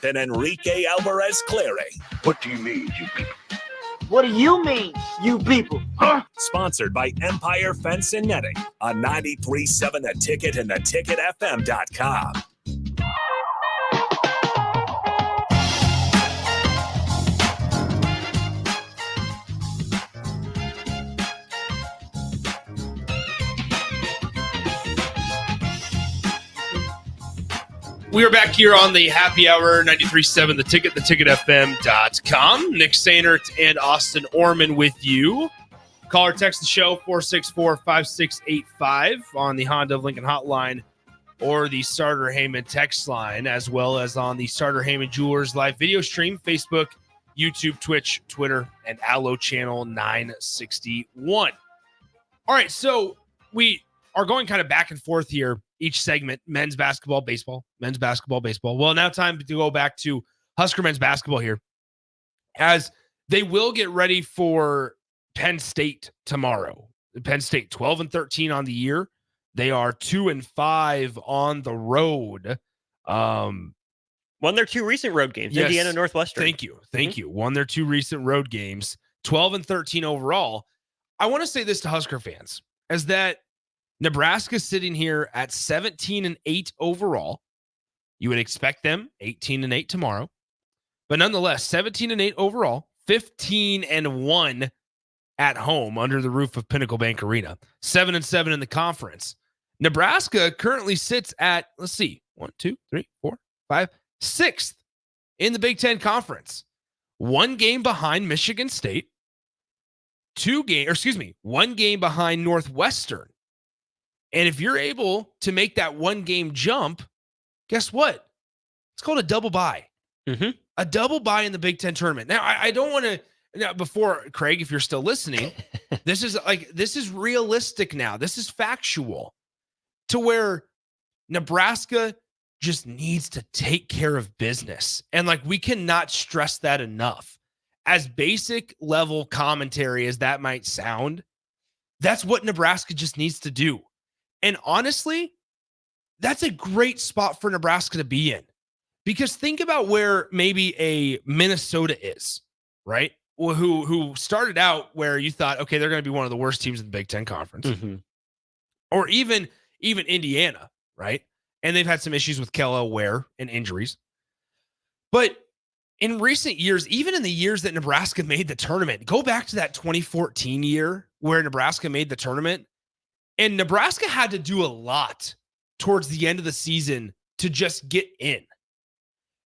And Enrique Alvarez Clary. What do you mean, you people? What do you mean, you people? Huh? Sponsored by Empire Fence and Netting on 93.7 The Ticket and theticketfm.com. We are back here on the Happy Hour, 93.7 The Ticket, theticketfm.com. Nick Sainert and Austin Orman with you. Call or text the show, 464-5685 on the Honda of Lincoln hotline or the Starter Heyman text line, as well as on the Starter Heyman Jewelers live video stream, Facebook, YouTube, Twitch, Twitter, and Allo Channel 961. All right, so we are going kind of back and forth here. Each segment, men's basketball, baseball, men's basketball, baseball. Well, now time to go back to Husker men's basketball here, as they will get ready for Penn State tomorrow. Penn State 12-13 on the year. They are 2-5 on the road. Won their 2 recent road games, yes. Indiana Northwestern. Thank you. Won their 2 recent road games, 12-13 overall. I want to say this to Husker fans, as that Nebraska sitting here at 17-8 overall. You would expect them 18-8 tomorrow, but nonetheless, 17-8 overall, 15-1 at home under the roof of Pinnacle Bank Arena, 7-7 in the conference. Nebraska currently sits at, let's see, 1, 2, 3, 4, 5, 6th in the Big Ten Conference. 1 game behind Michigan State, 1 game behind Northwestern. And if you're able to make that 1 game jump, guess what? It's called a double bye. Mm-hmm. A double bye in the Big Ten tournament. Now, I don't want to, now before, Craig, if you're still listening, this is realistic now. This is factual, to where Nebraska just needs to take care of business. And we cannot stress that enough. As basic level commentary as that might sound, that's what Nebraska just needs to do. And honestly, that's a great spot for Nebraska to be in, because think about where maybe a Minnesota is, right? Who started out where you thought, okay, they're going to be one of the worst teams in the Big Ten Conference, or even Indiana, right? And they've had some issues with Kellogg Ware and injuries. But in recent years, even in the years that Nebraska made the tournament, go back to that 2014 year where Nebraska made the tournament. And Nebraska had to do a lot towards the end of the season to just get in.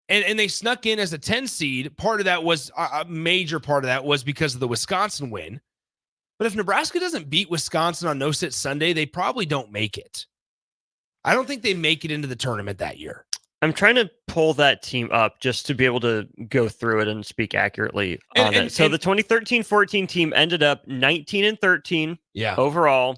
And they snuck in as a 10 seed. Part of that was, a major part of that was because of the Wisconsin win. But if Nebraska doesn't beat Wisconsin on No-Sit Sunday, they probably don't make it. I don't think they make it into the tournament that year. I'm trying to pull that team up just to be able to go through it and speak accurately on it. So the 2013-14 team ended up 19-13 overall.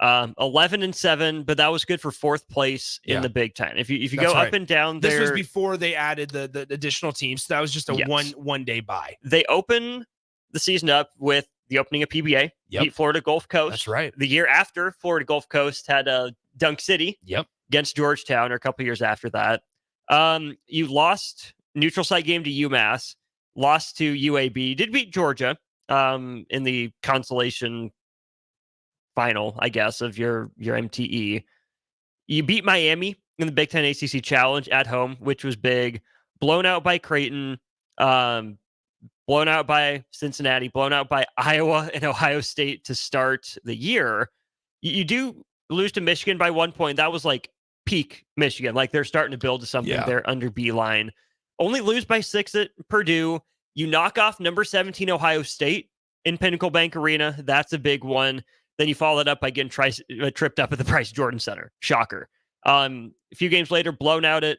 11-7, but that was good for 4th place in the Big Ten. If you go up and down there, this was before they added the additional teams. So that was just a one day bye. They open the season up with the opening of PBA, beat Florida Gulf Coast. That's right. The year after, Florida Gulf Coast had Dunk City against Georgetown, or a couple years after that. You lost neutral site game to UMass, lost to UAB, did beat Georgia in the consolation final, I guess, of your MTE. You beat Miami in the Big Ten ACC Challenge at home, which was big. Blown out by Creighton, blown out by Cincinnati, blown out by Iowa and Ohio State to start the year. You do lose to Michigan by 1 point. That was peak Michigan. They're starting to build to something there under Beeline. Only lose by 6 at Purdue. You knock off number 17 Ohio State in Pinnacle Bank Arena. That's a big one. Then you follow it up by getting tripped up at the Price Jordan Center. Shocker. A few games later, blown out at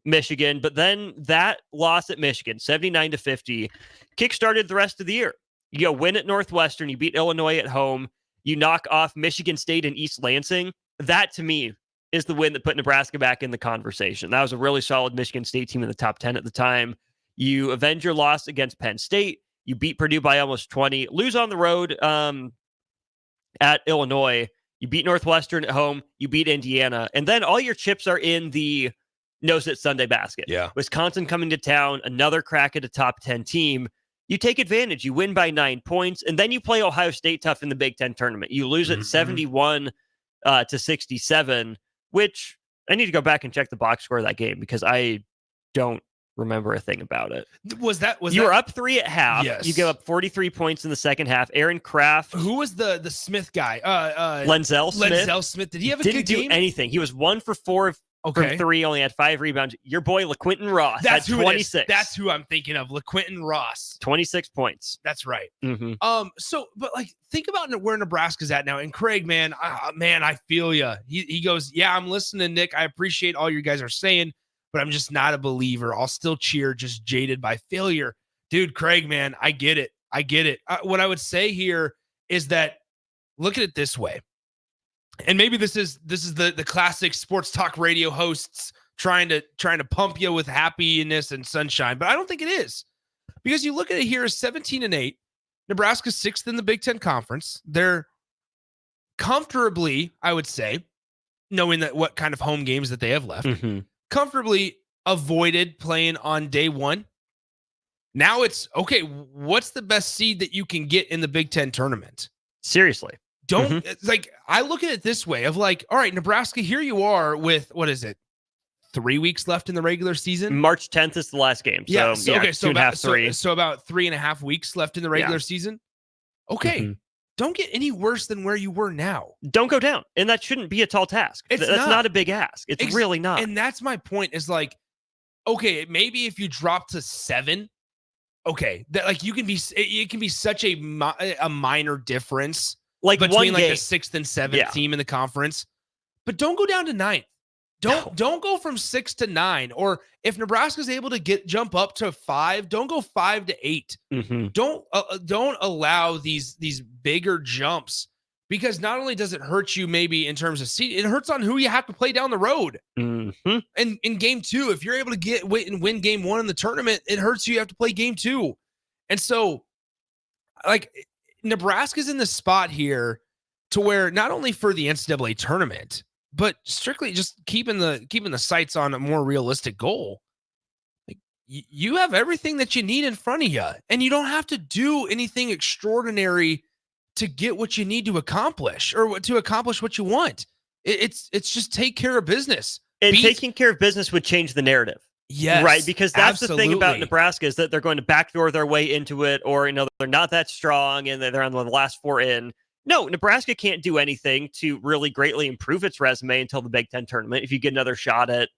Michigan. But then that loss at Michigan, 79-50, kickstarted the rest of the year. You go win at Northwestern. You beat Illinois at home. You knock off Michigan State and East Lansing. That, to me, is the win that put Nebraska back in the conversation. That was a really solid Michigan State team in the top 10 at the time. You avenge your loss against Penn State. You beat Purdue by almost 20. Lose on the road at Illinois. You beat Northwestern at home. You beat Indiana. And then all your chips are in the no-sit Sunday basket. Yeah. Wisconsin coming to town, another crack at a top 10 team. You take advantage. You win by 9 points, and then you play Ohio State tough in the Big Ten tournament. You lose at 71 to 67, which I need to go back and check the box score of that game because I don't remember a thing about it. You were up 3 at half. Yes. You gave up 43 points in the second half. Aaron Kraft. Who was the Smith guy? Lenzel Smith. Lenzel Smith. Did he have a good game? Didn't do anything. He was 1 for 4 from 3, only had 5 rebounds. Your boy LaQuinton Ross That's had who 26. That's who I'm thinking of. LaQuinton Ross. 26 points. That's right. Mm-hmm. But like, think about where Nebraska's at now. And Craig, man, I feel you. He goes, yeah, I'm listening, Nick. I appreciate all you guys are saying, but I'm just not a believer. I'll still cheer, just jaded by failure. Dude, Craig, man, I get it. What I would say here is that look at it this way. And maybe this is the classic sports talk radio hosts trying to pump you with happiness and sunshine, but I don't think it is, because you look at it here as 17-8. Nebraska's 6th in the Big Ten Conference. They're comfortably, I would say, knowing that what kind of home games that they have left, comfortably avoided playing on day one. Now it's okay. What's the best seed that you can get in the Big Ten tournament? Seriously. Don't like, I look at it this way of like, all right, Nebraska, here you are with, what is it? 3 weeks left in the regular season. March 10th is the last game. So, okay. So about 3. So about 3.5 weeks left in the regular season. Okay. Don't get any worse than where you were now. Don't go down. And that shouldn't be a tall task. That's not a big ask. It's really not. And that's my point is like, okay, maybe if you drop to 7, okay, that like it can be such a minor difference. Like between like the 6th and 7th team in the conference, but don't go down to 9th. Don't go from 6 to 9. Or if Nebraska's able to jump up to 5, don't go 5 to 8. Don't allow these bigger jumps, because not only does it hurt you maybe in terms of seed, it hurts on who you have to play down the road. And in game 2, if you're able to win game 1 in the tournament, it hurts you have to play game 2. And so, like, Nebraska's in the spot here to where not only for the NCAA tournament, but strictly just keeping the sights on a more realistic goal. Like, you have everything that you need in front of you, and you don't have to do anything extraordinary to get what you need to accomplish or to accomplish what you want. It's just take care of business. And taking care of business would change the narrative. Yes, right. Because that's the thing about absolutely. Nebraska is that they're going to backdoor their way into it, or they're not that strong and they're on the last 4 in. No, Nebraska can't do anything to really greatly improve its resume until the Big Ten tournament. If you get another shot at,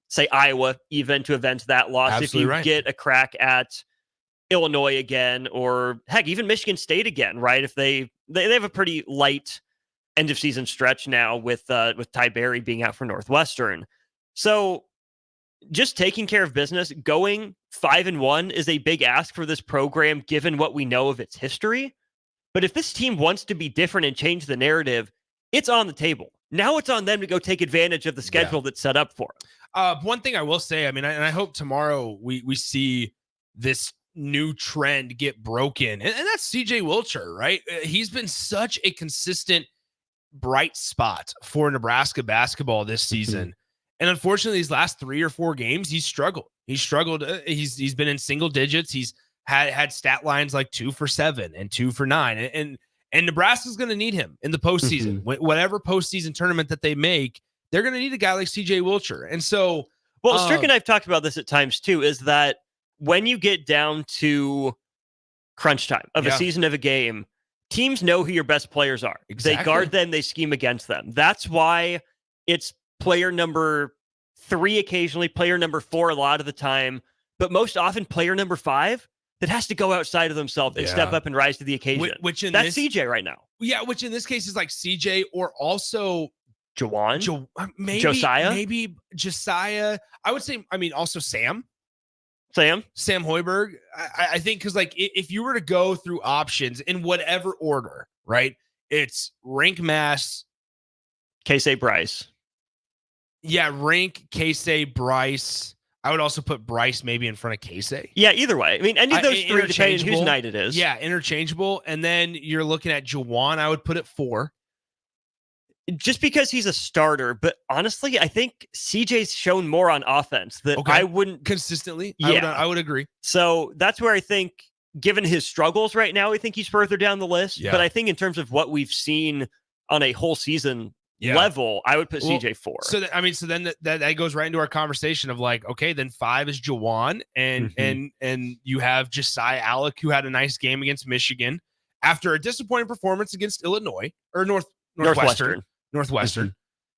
say Iowa, even to avenge that loss, Absolutely if you get a crack at Illinois again, or heck, even Michigan State again, right? If they have a pretty light end of season stretch now with Ty Berry being out for Northwestern. So just taking care of business, going 5-1 is a big ask for this program, given what we know of its history. But if this team wants to be different and change the narrative, it's on the table. Now it's on them to go take advantage of the schedule that's set up for them. One thing I will say, and I hope tomorrow we see this new trend get broken, and that's CJ Wilcher, right? He's been such a consistent bright spot for Nebraska basketball this season. And unfortunately, these last 3 or 4 games, he's struggled. He's been in single digits. He's had stat lines like 2 for 7 and 2 for 9. And Nebraska's going to need him in the postseason. Whatever postseason tournament that they make, they're going to need a guy like CJ Wilcher. And so, well, Strick and I've talked about this at times too, is that when you get down to crunch time of a season of a game, teams know who your best players are. Exactly. They guard them, they scheme against them. That's why it's player number 3 occasionally, player number 4 a lot of the time, but most often player number 5 that has to go outside of themselves and step up and rise to the occasion. That's CJ right now. Yeah, which in this case is like CJ, or also Jawan, Josiah, maybe Josiah. I would say, also Sam Hoiberg. I think because like if you were to go through options in whatever order, right? It's Rink, Mass, Casey, Bryce. Yeah, Rink, Casey, Bryce. I would also put Bryce maybe in front of Casey. Yeah, either way. I mean, any of those three, depending on whose night it is. Yeah, interchangeable. And then you're looking at Juwan, I would put at 4. Just because he's a starter, but honestly, I think CJ's shown more on offense that I wouldn't consistently. Yeah, I would agree. So that's where I think, given his struggles right now, I think he's further down the list. Yeah. But I think in terms of what we've seen on a whole season level, I would put CJ 4. So then that goes right into our conversation of like, okay, then 5 is Juwan, and you have Josiah Alec, who had a nice game against Michigan after a disappointing performance against Illinois or Northwestern.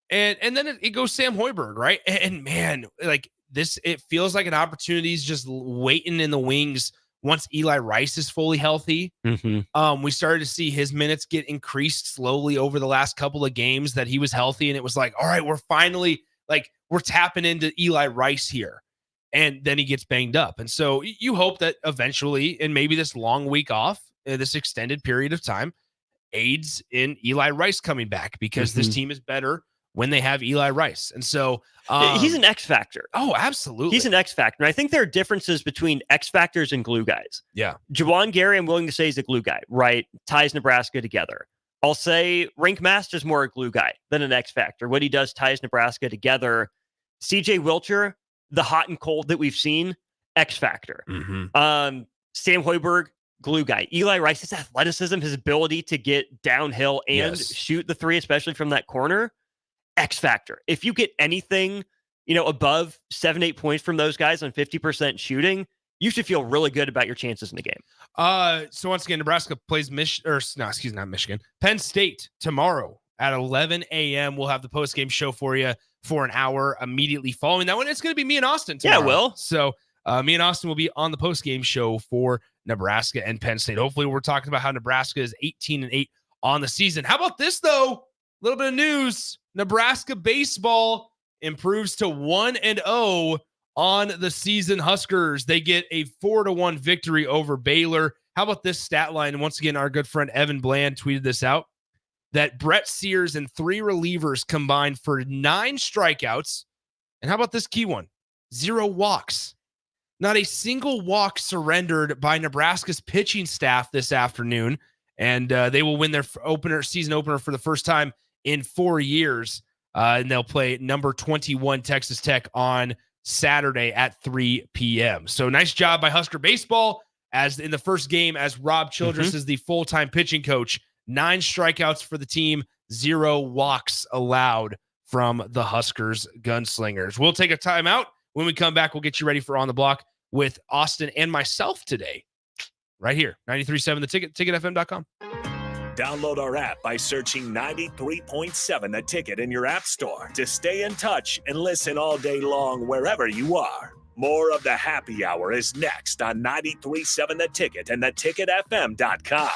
And then it goes Sam Hoiberg, right? And man, like this, it feels like an opportunity is just waiting in the wings once Eli Rice is fully healthy. We started to see his minutes get increased slowly over the last couple of games that he was healthy, and it was like, all right, we're finally we're tapping into Eli Rice here. And then he gets banged up. And so you hope that eventually, and maybe this long week off, this extended period of time, aids in Eli Rice coming back, because this team is better when they have Eli Rice. And so he's an X factor. Oh, absolutely. He's an X factor. And I think there are differences between X factors and glue guys. Yeah. Juwan Gary, I'm willing to say, is a glue guy, right? Ties Nebraska together. I'll say Rink Master's more a glue guy than an X factor. What he does ties Nebraska together. CJ Wilcher, the hot and cold that we've seen, X factor. Sam Hoiberg, glue guy. Eli Rice, his athleticism, his ability to get downhill and shoot the three, especially from that corner, X factor. If you get anything, above 7-8 points from those guys on 50% shooting, you should feel really good about your chances in the game. So once again, Nebraska plays not Michigan, Penn State tomorrow at 11 a.m. We'll have the post-game show for you for an hour immediately following that one. It's going to be me and Austin tomorrow. Yeah, Will. So me and Austin will be on the post-game show for Nebraska and Penn State. Hopefully we're talking about how Nebraska is 18-8 on the season. How about this, though? A little bit of news. Nebraska baseball improves to 1-0 on the season. Huskers, they get a 4-1 victory over Baylor. How about this stat line? And once again, our good friend Evan Bland tweeted this out, that Brett Sears and 3 relievers combined for 9 strikeouts. And how about this key one? 0 walks. Not a single walk surrendered by Nebraska's pitching staff this afternoon. And they will win their season opener for the first time in 4 years. And they'll play number 21 Texas Tech on Saturday at 3 p.m. So nice job by Husker baseball, as in the first game, as Rob Childress is the full-time pitching coach. 9 strikeouts for the team, 0 walks allowed from the Huskers gunslingers. We'll take a timeout. When we come back, we'll get you ready for On the Block with Austin and myself today, right here, 93.7 The Ticket, ticketfm.com. Download our app by searching 93.7 The Ticket in your app store to stay in touch and listen all day long wherever you are. More of the happy hour is next on 93.7 The Ticket and theticketfm.com.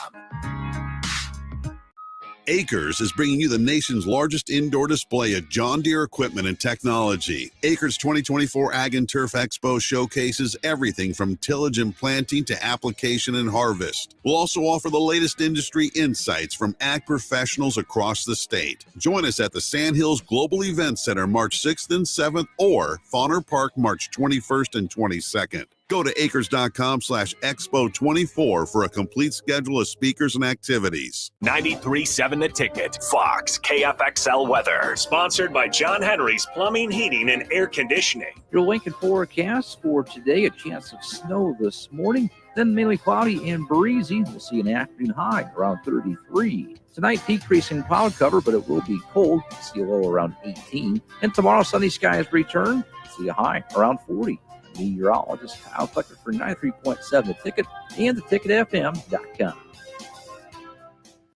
Acres is bringing you the nation's largest indoor display of John Deere equipment and technology. Acres 2024 Ag and Turf Expo showcases everything from tillage and planting to application and harvest. We'll also offer the latest industry insights from ag professionals across the state. Join us at the Sandhills Global Event Center March 6th and 7th or Fauner Park March 21st and 22nd. Go to acres.com/expo24 for a complete schedule of speakers and activities. 93.7 The Ticket, Fox, KFXL weather. Sponsored by John Henry's Plumbing, Heating, and Air Conditioning. Your Lincoln forecast for today, a chance of snow this morning, then mainly cloudy and breezy. We'll see an afternoon high around 33. Tonight, decreasing cloud cover, but it will be cold. We'll see a low around 18. And tomorrow, sunny skies return. We'll see a high around 40. Meteorologist Kyle Tucker for 93.7 The Ticket and theticketfm.com.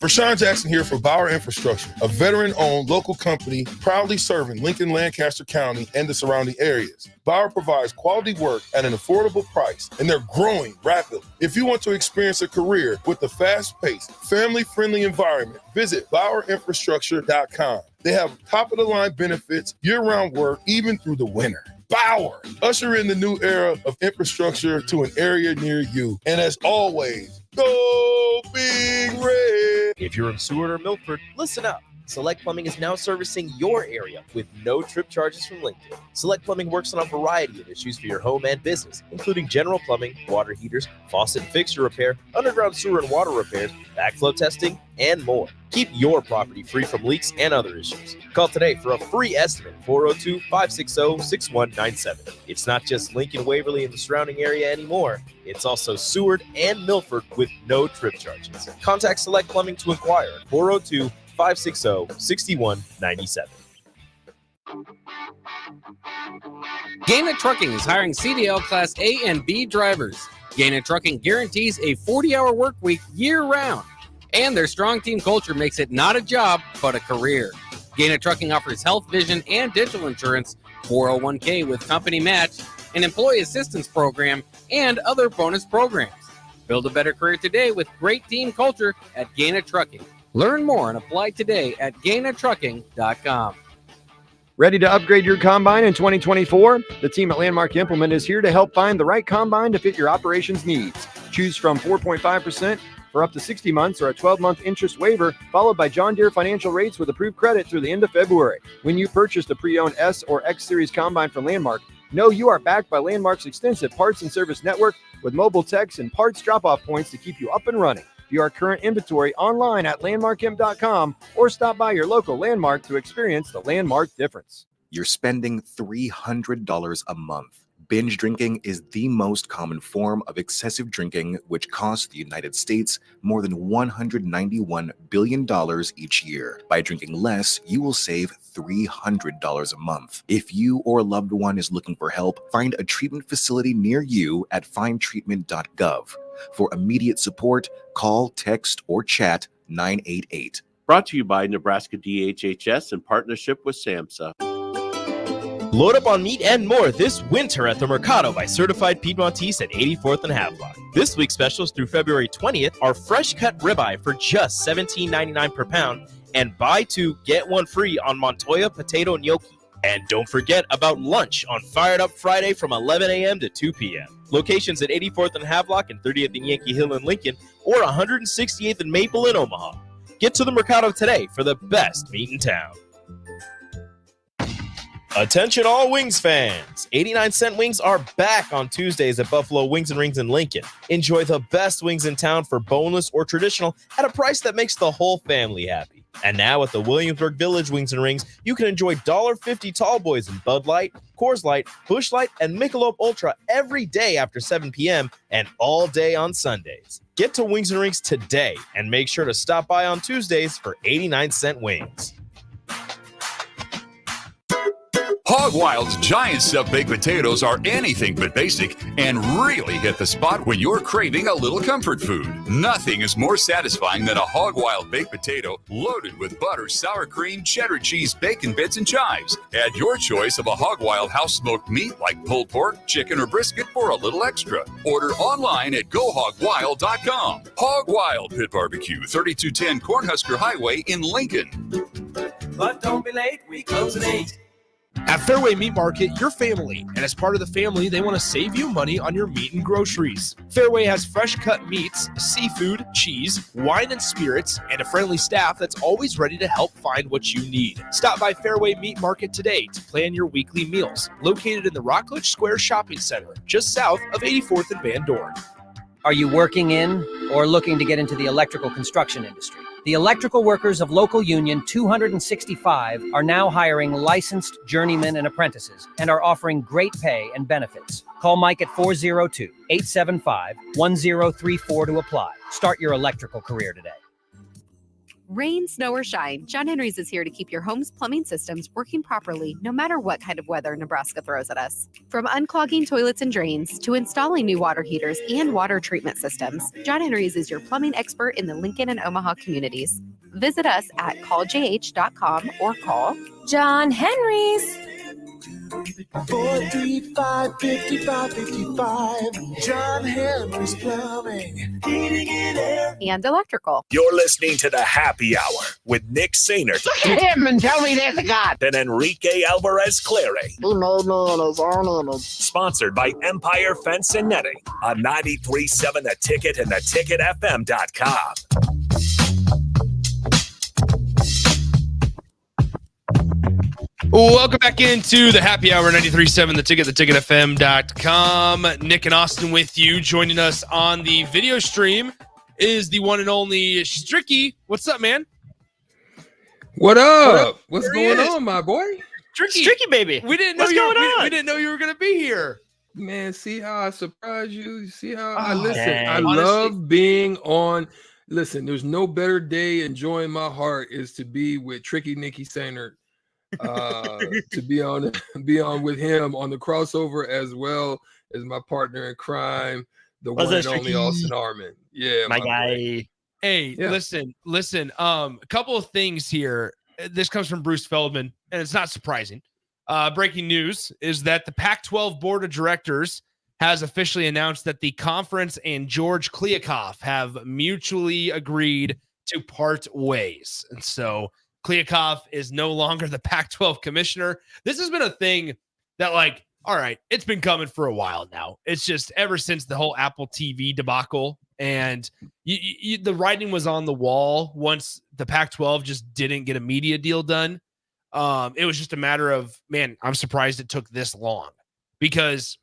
Rashawn Jackson here for Bauer Infrastructure, a veteran-owned local company proudly serving Lincoln, Lancaster County, and the surrounding areas. Bauer provides quality work at an affordable price, and they're growing rapidly. If you want to experience a career with a fast-paced, family-friendly environment, visit BauerInfrastructure.com. They have top-of-the-line benefits, year-round work, even through the winter. Bauer, usher in the new era of infrastructure to an area near you. And as always, go Big Red. If you're in Seward or Milford, listen up. Select Plumbing is now servicing your area with no trip charges from Lincoln. Select Plumbing works on a variety of issues for your home and business, including general plumbing, water heaters, faucet and fixture repair, underground sewer and water repairs, backflow testing, and more. Keep your property free from leaks and other issues. Call today for a free estimate, 402-560-6197. It's not just Lincoln, Waverly, and the surrounding area anymore. It's also Seward and Milford with no trip charges. Contact Select Plumbing to inquire at 402-560-6197. Gaina Trucking is hiring CDL Class A and B drivers. Gaina Trucking guarantees a 40-hour work week year-round, and their strong team culture makes it not a job, but a career. Gaina Trucking offers health, vision, and dental insurance, 401k with company match, an employee assistance program, and other bonus programs. Build a better career today with great team culture at Gaina Trucking. Learn more and apply today at GainaTrucking.com. Ready to upgrade your combine in 2024? The team at Landmark Implement is here to help find the right combine to fit your operations needs. Choose from 4.5% for up to 60 months or a 12-month interest waiver, followed by John Deere financial rates with approved credit through the end of February. When you purchased a pre-owned S or X Series combine from Landmark, know you are backed by Landmark's extensive parts and service network with mobile techs and parts drop-off points to keep you up and running. View our current inventory online at landmarkimp.com or stop by your local Landmark to experience the Landmark difference. You're spending $300 a month. Binge drinking is the most common form of excessive drinking, which costs the United States more than $191 billion each year. By drinking less, you will save $300 a month. If you or a loved one is looking for help, find a treatment facility near you at findtreatment.gov. For immediate support, call, text, or chat 988. Brought to you by Nebraska DHHS in partnership with SAMHSA. Load up on meat and more this winter at the Mercado by Certified Piedmontese at 84th and Havelock. This week's specials through February 20th are fresh cut ribeye for just $17.99 per pound and buy two, get one free on Montoya potato gnocchi. And don't forget about lunch on Fired Up Friday from 11 a.m. to 2 p.m. Locations at 84th and Havelock and 30th and Yankee Hill in Lincoln or 168th and Maple in Omaha. Get to the Mercado today for the best meat in town. Attention all Wings fans! 89-cent wings are back on Tuesdays at Buffalo Wings and Rings in Lincoln. Enjoy the best wings in town for boneless or traditional at a price that makes the whole family happy. And now at the Williamsburg Village Wings and Rings, you can enjoy $1.50 tall boys in Bud Light, Coors Light, Busch Light, and Michelob Ultra every day after 7 p.m. and all day on Sundays. Get to Wings and Rings today and make sure to stop by on Tuesdays for 89-cent wings. Hog Wild's giant stuffed baked potatoes are anything but basic and really hit the spot when you're craving a little comfort food. Nothing is more satisfying than a Hog Wild baked potato loaded with butter, sour cream, cheddar cheese, bacon bits, and chives. Add your choice of a Hog Wild house smoked meat like pulled pork, chicken, or brisket for a little extra. Order online at GoHogWild.com. Hog Wild Pit Barbecue, 3210 Cornhusker Highway in Lincoln. But don't be late, we close at 8. At Fairway Meat Market, you're family, and as part of the family, they want to save you money on your meat and groceries. Fairway has fresh cut meats, seafood, cheese, wine and spirits, and a friendly staff that's always ready to help find what you need. Stop by Fairway Meat Market today to plan your weekly meals. Located in the Rockledge Square Shopping Center, just south of 84th and Van Dorn. Are you working in or looking to get into the electrical construction industry? The electrical workers of Local Union 265 are now hiring licensed journeymen and apprentices and are offering great pay and benefits. Call Mike at 402-875-1034 to apply. Start your electrical career today. Rain, snow, or shine, John Henry's is here to keep your home's plumbing systems working properly no matter what kind of weather Nebraska throws at us. From unclogging toilets and drains to installing new water heaters and water treatment systems, John Henry's is your plumbing expert in the Lincoln and Omaha communities. Visit us at calljh.com or call John Henry's. 435-5555. John Henry's Plumbing, Heating and Air, and Electrical. You're listening to the Happy Hour with Nick Sainert. Look at him and tell me there's a God. And Enrique Alvarez Clary. He made me in his own image. Sponsored by Empire Fence and Netting on 93.7 The Ticket and theticketfm.com. Welcome back into the happy hour 93.7 The Ticket, theticketfm.com. Nick and Austin with you. Joining us on the video stream is the one and only Stricky. What's up, man? What up? What's going on, my boy? Stricky, baby. We didn't know we didn't know you were going to be here. Man, see how I surprise you? See how I Oh, listen? dang. I Honestly, love being on. Listen, there's no better day enjoying my heart is to be with Tricky Nicky Sainert. To be on with him on the crossover, as well as my partner in crime, the one and only Austin Harmon. Yeah, my guy. boy. Hey, Yeah. listen. A couple of things here. This comes from Bruce Feldman, and it's not surprising. Breaking news is that the Pac-12 Board of Directors has officially announced that the conference and George Kliavkoff have mutually agreed to part ways. And so Kliavkoff is no longer the Pac-12 commissioner. This has been a thing that, like, all right, it's been coming for a while now. It's just ever since the whole Apple TV debacle, and the writing was on the wall once the Pac-12 just didn't get a media deal done. It was just a matter of, man, I'm surprised it took this long, because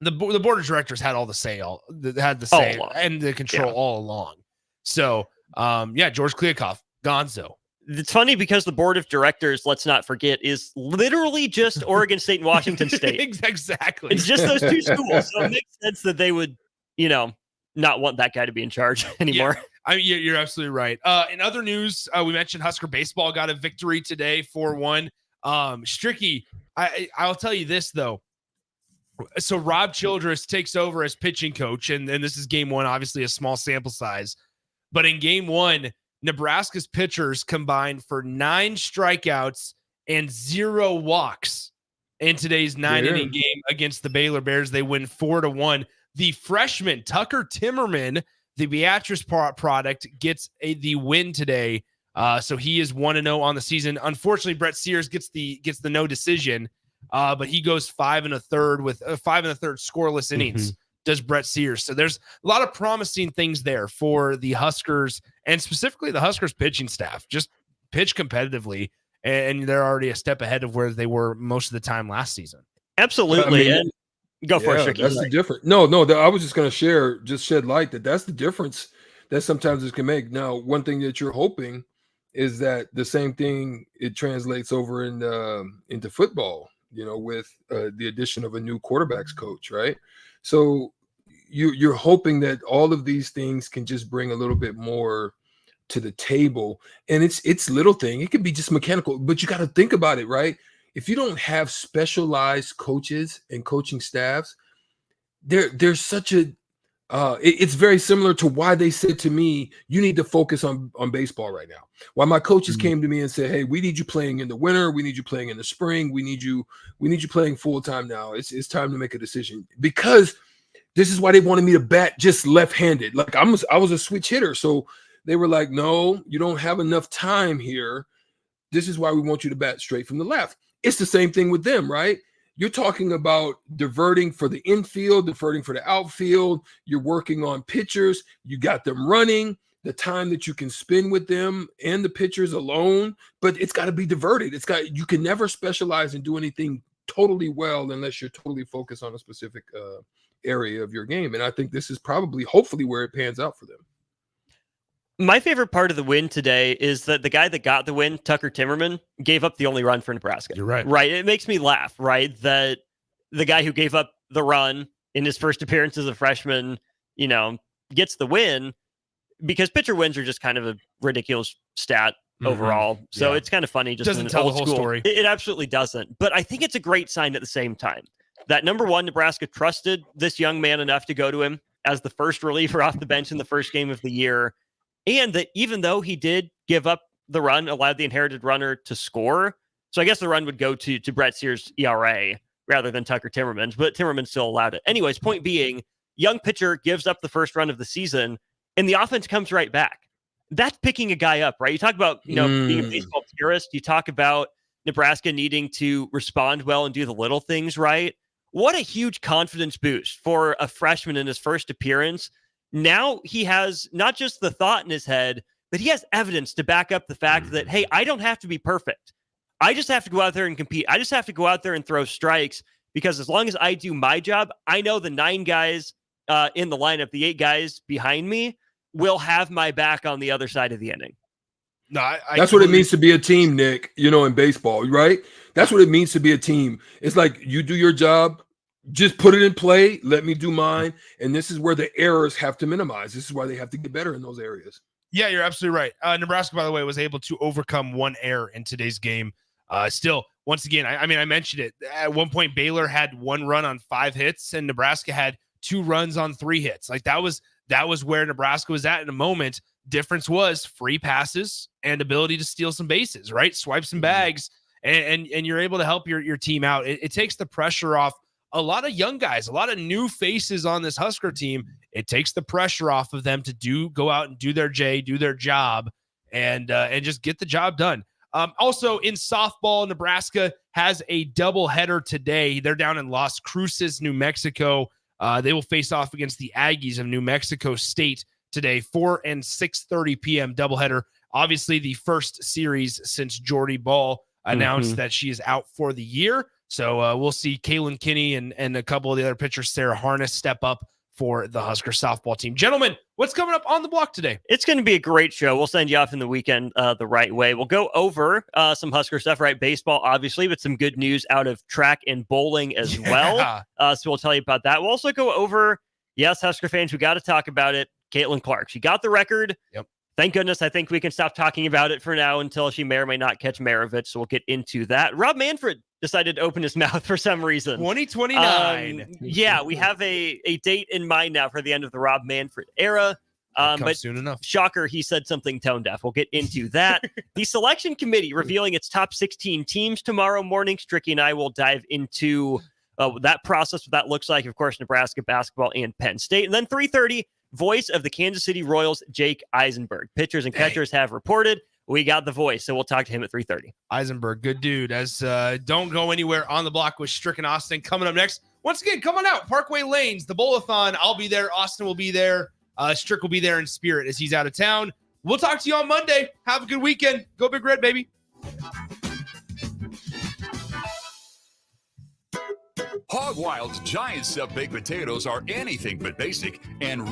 the board of directors had all the say, and the control all along. So, George Kliavkoff, gonzo. It's funny because the board of directors, let's not forget, is literally just Oregon State and Washington State. Exactly. It's just those two schools. So it makes sense that they would, not want that guy to be in charge anymore. Yeah. You're absolutely right. In other news, we mentioned Husker baseball got a victory today, 4-1. Stricky, I'll tell you this, though. So Rob Childress takes over as pitching coach, and this is game one, obviously a small sample size. But in game one, Nebraska's pitchers combined for 9 strikeouts and 0 walks in today's 9-inning game against the Baylor Bears. They win 4-1. The freshman, Tucker Timmerman, the Beatrice product, gets the win today. So he is 1-0 on the season. Unfortunately, Brett Sears gets the no decision, but he goes 5 1/3 with 5 1/3 scoreless innings. Does Brett Sears. So there's a lot of promising things there for the Huskers, and specifically the Huskers pitching staff. Just pitch competitively, and they're already a step ahead of where they were most of the time last season. Absolutely. And go for it, Stricky. That's the difference. No, I was just going to shed light that's the difference that sometimes it can make. Now, one thing that you're hoping is that the same thing, it translates over into football, with the addition of a new quarterbacks coach, right? So you're hoping that all of these things can just bring a little bit more to the table, and it's little thing. It could be just mechanical, but you got to think about it, right? If you don't have specialized coaches and coaching staffs, there's such a it's very similar to why they said to me, you need to focus on baseball right now. Why my coaches came to me and said, hey, we need you playing in the winter, we need you playing in the spring, we need you playing full time now. It's time to make a decision, because this is why they wanted me to bat just left-handed. Like I was a switch hitter. So they were like, no, you don't have enough time here. This is why we want you to bat straight from the left. It's the same thing with them, right? You're talking about diverting for the infield, diverting for the outfield. You're working on pitchers. You got them running, the time that you can spend with them and the pitchers alone, but it's got to be diverted. You can never specialize and do anything totally well unless you're totally focused on a specific area of your game. And I think this is hopefully where it pans out for them. My favorite part of the win today is that the guy that got the win, Tucker Timmerman, gave up the only run for Nebraska. You're right. Right. It makes me laugh, right? That the guy who gave up the run in his first appearance as a freshman, gets the win, because pitcher wins are just kind of a ridiculous stat overall. So it's kind of funny. Just doesn't tell the whole story. It absolutely doesn't. But I think it's a great sign at the same time that, number one, Nebraska trusted this young man enough to go to him as the first reliever off the bench in the first game of the year. And that even though he did give up the run, allowed the inherited runner to score. So I guess the run would go to Brett Sears' ERA rather than Tucker Timmerman's, but Timmerman still allowed it. Anyways, point being, young pitcher gives up the first run of the season, and the offense comes right back. That's picking a guy up, right? You talk about being a baseball purist. You talk about Nebraska needing to respond well and do the little things right. What a huge confidence boost for a freshman in his first appearance. Now he has not just the thought in his head, but he has evidence to back up the fact that, hey, I don't have to be perfect. I just have to go out there and compete. I just have to go out there and throw strikes, because as long as I do my job, I know the 9 guys in the lineup, the 8 guys behind me, will have my back on the other side of the inning. No, that's what it means to be a team, Nick, in baseball, right? That's what it means to be a team. It's like you do your job, just put it in play, let me do mine. And this is where the errors have to minimize. This is why they have to get better in those areas. Yeah, you're absolutely right. Nebraska, by the way, was able to overcome 1 error in today's game. Still, once again, I mentioned it. At one point, Baylor had 1 run on 5 hits, and Nebraska had 2 runs on 3 hits. Like that was where Nebraska was at in a moment. Difference was free passes and ability to steal some bases, right? Swipe some bags, and you're able to help your team out. It takes the pressure off a lot of young guys, a lot of new faces on this Husker team. It takes the pressure off of them to go out and do their job, and just get the job done. Also in softball, Nebraska has a doubleheader today. They're down in Las Cruces, New Mexico. They will face off against the Aggies of New Mexico State today, 4 and 6:30 p.m. doubleheader. Obviously, the first series since Jordy Ball announced that she is out for the year. So we'll see Kaylin Kinney and a couple of the other pitchers, Sarah Harness, step up for the Husker softball team. Gentlemen, what's coming up on the block today? It's going to be a great show. We'll send you off in the weekend the right way. We'll go over some Husker stuff, right? Baseball, obviously, but some good news out of track and bowling as well. So we'll tell you about that. We'll also go over, yes, Husker fans, we got to talk about it. Caitlin Clark. She got the record. Yep. Thank goodness. I think we can stop talking about it for now until she may or may not catch Maravich. So we'll get into that. Rob Manfred decided to open his mouth for some reason. 2029. Yeah, we have a date in mind now for the end of the Rob Manfred era. But soon enough. Shocker, he said something tone deaf. We'll get into that. The selection committee revealing its top 16 teams tomorrow morning. Stricky and I will dive into that process, what that looks like. Of course, Nebraska basketball and Penn State. And then 3:30, voice of the Kansas City Royals, Jake Eisenberg. Pitchers and catchers have reported. We got the voice, so we'll talk to him at 3:30. Eisenberg, good dude. As don't go anywhere on the block with Strick and Austin coming up next. Once again, come on out. Parkway Lanes, the Bowl-a-thon. I'll be there. Austin will be there. Strick will be there in spirit as he's out of town. We'll talk to you on Monday. Have a good weekend. Go Big Red, baby. Hog Wild's giant stuffed baked potatoes are anything but basic and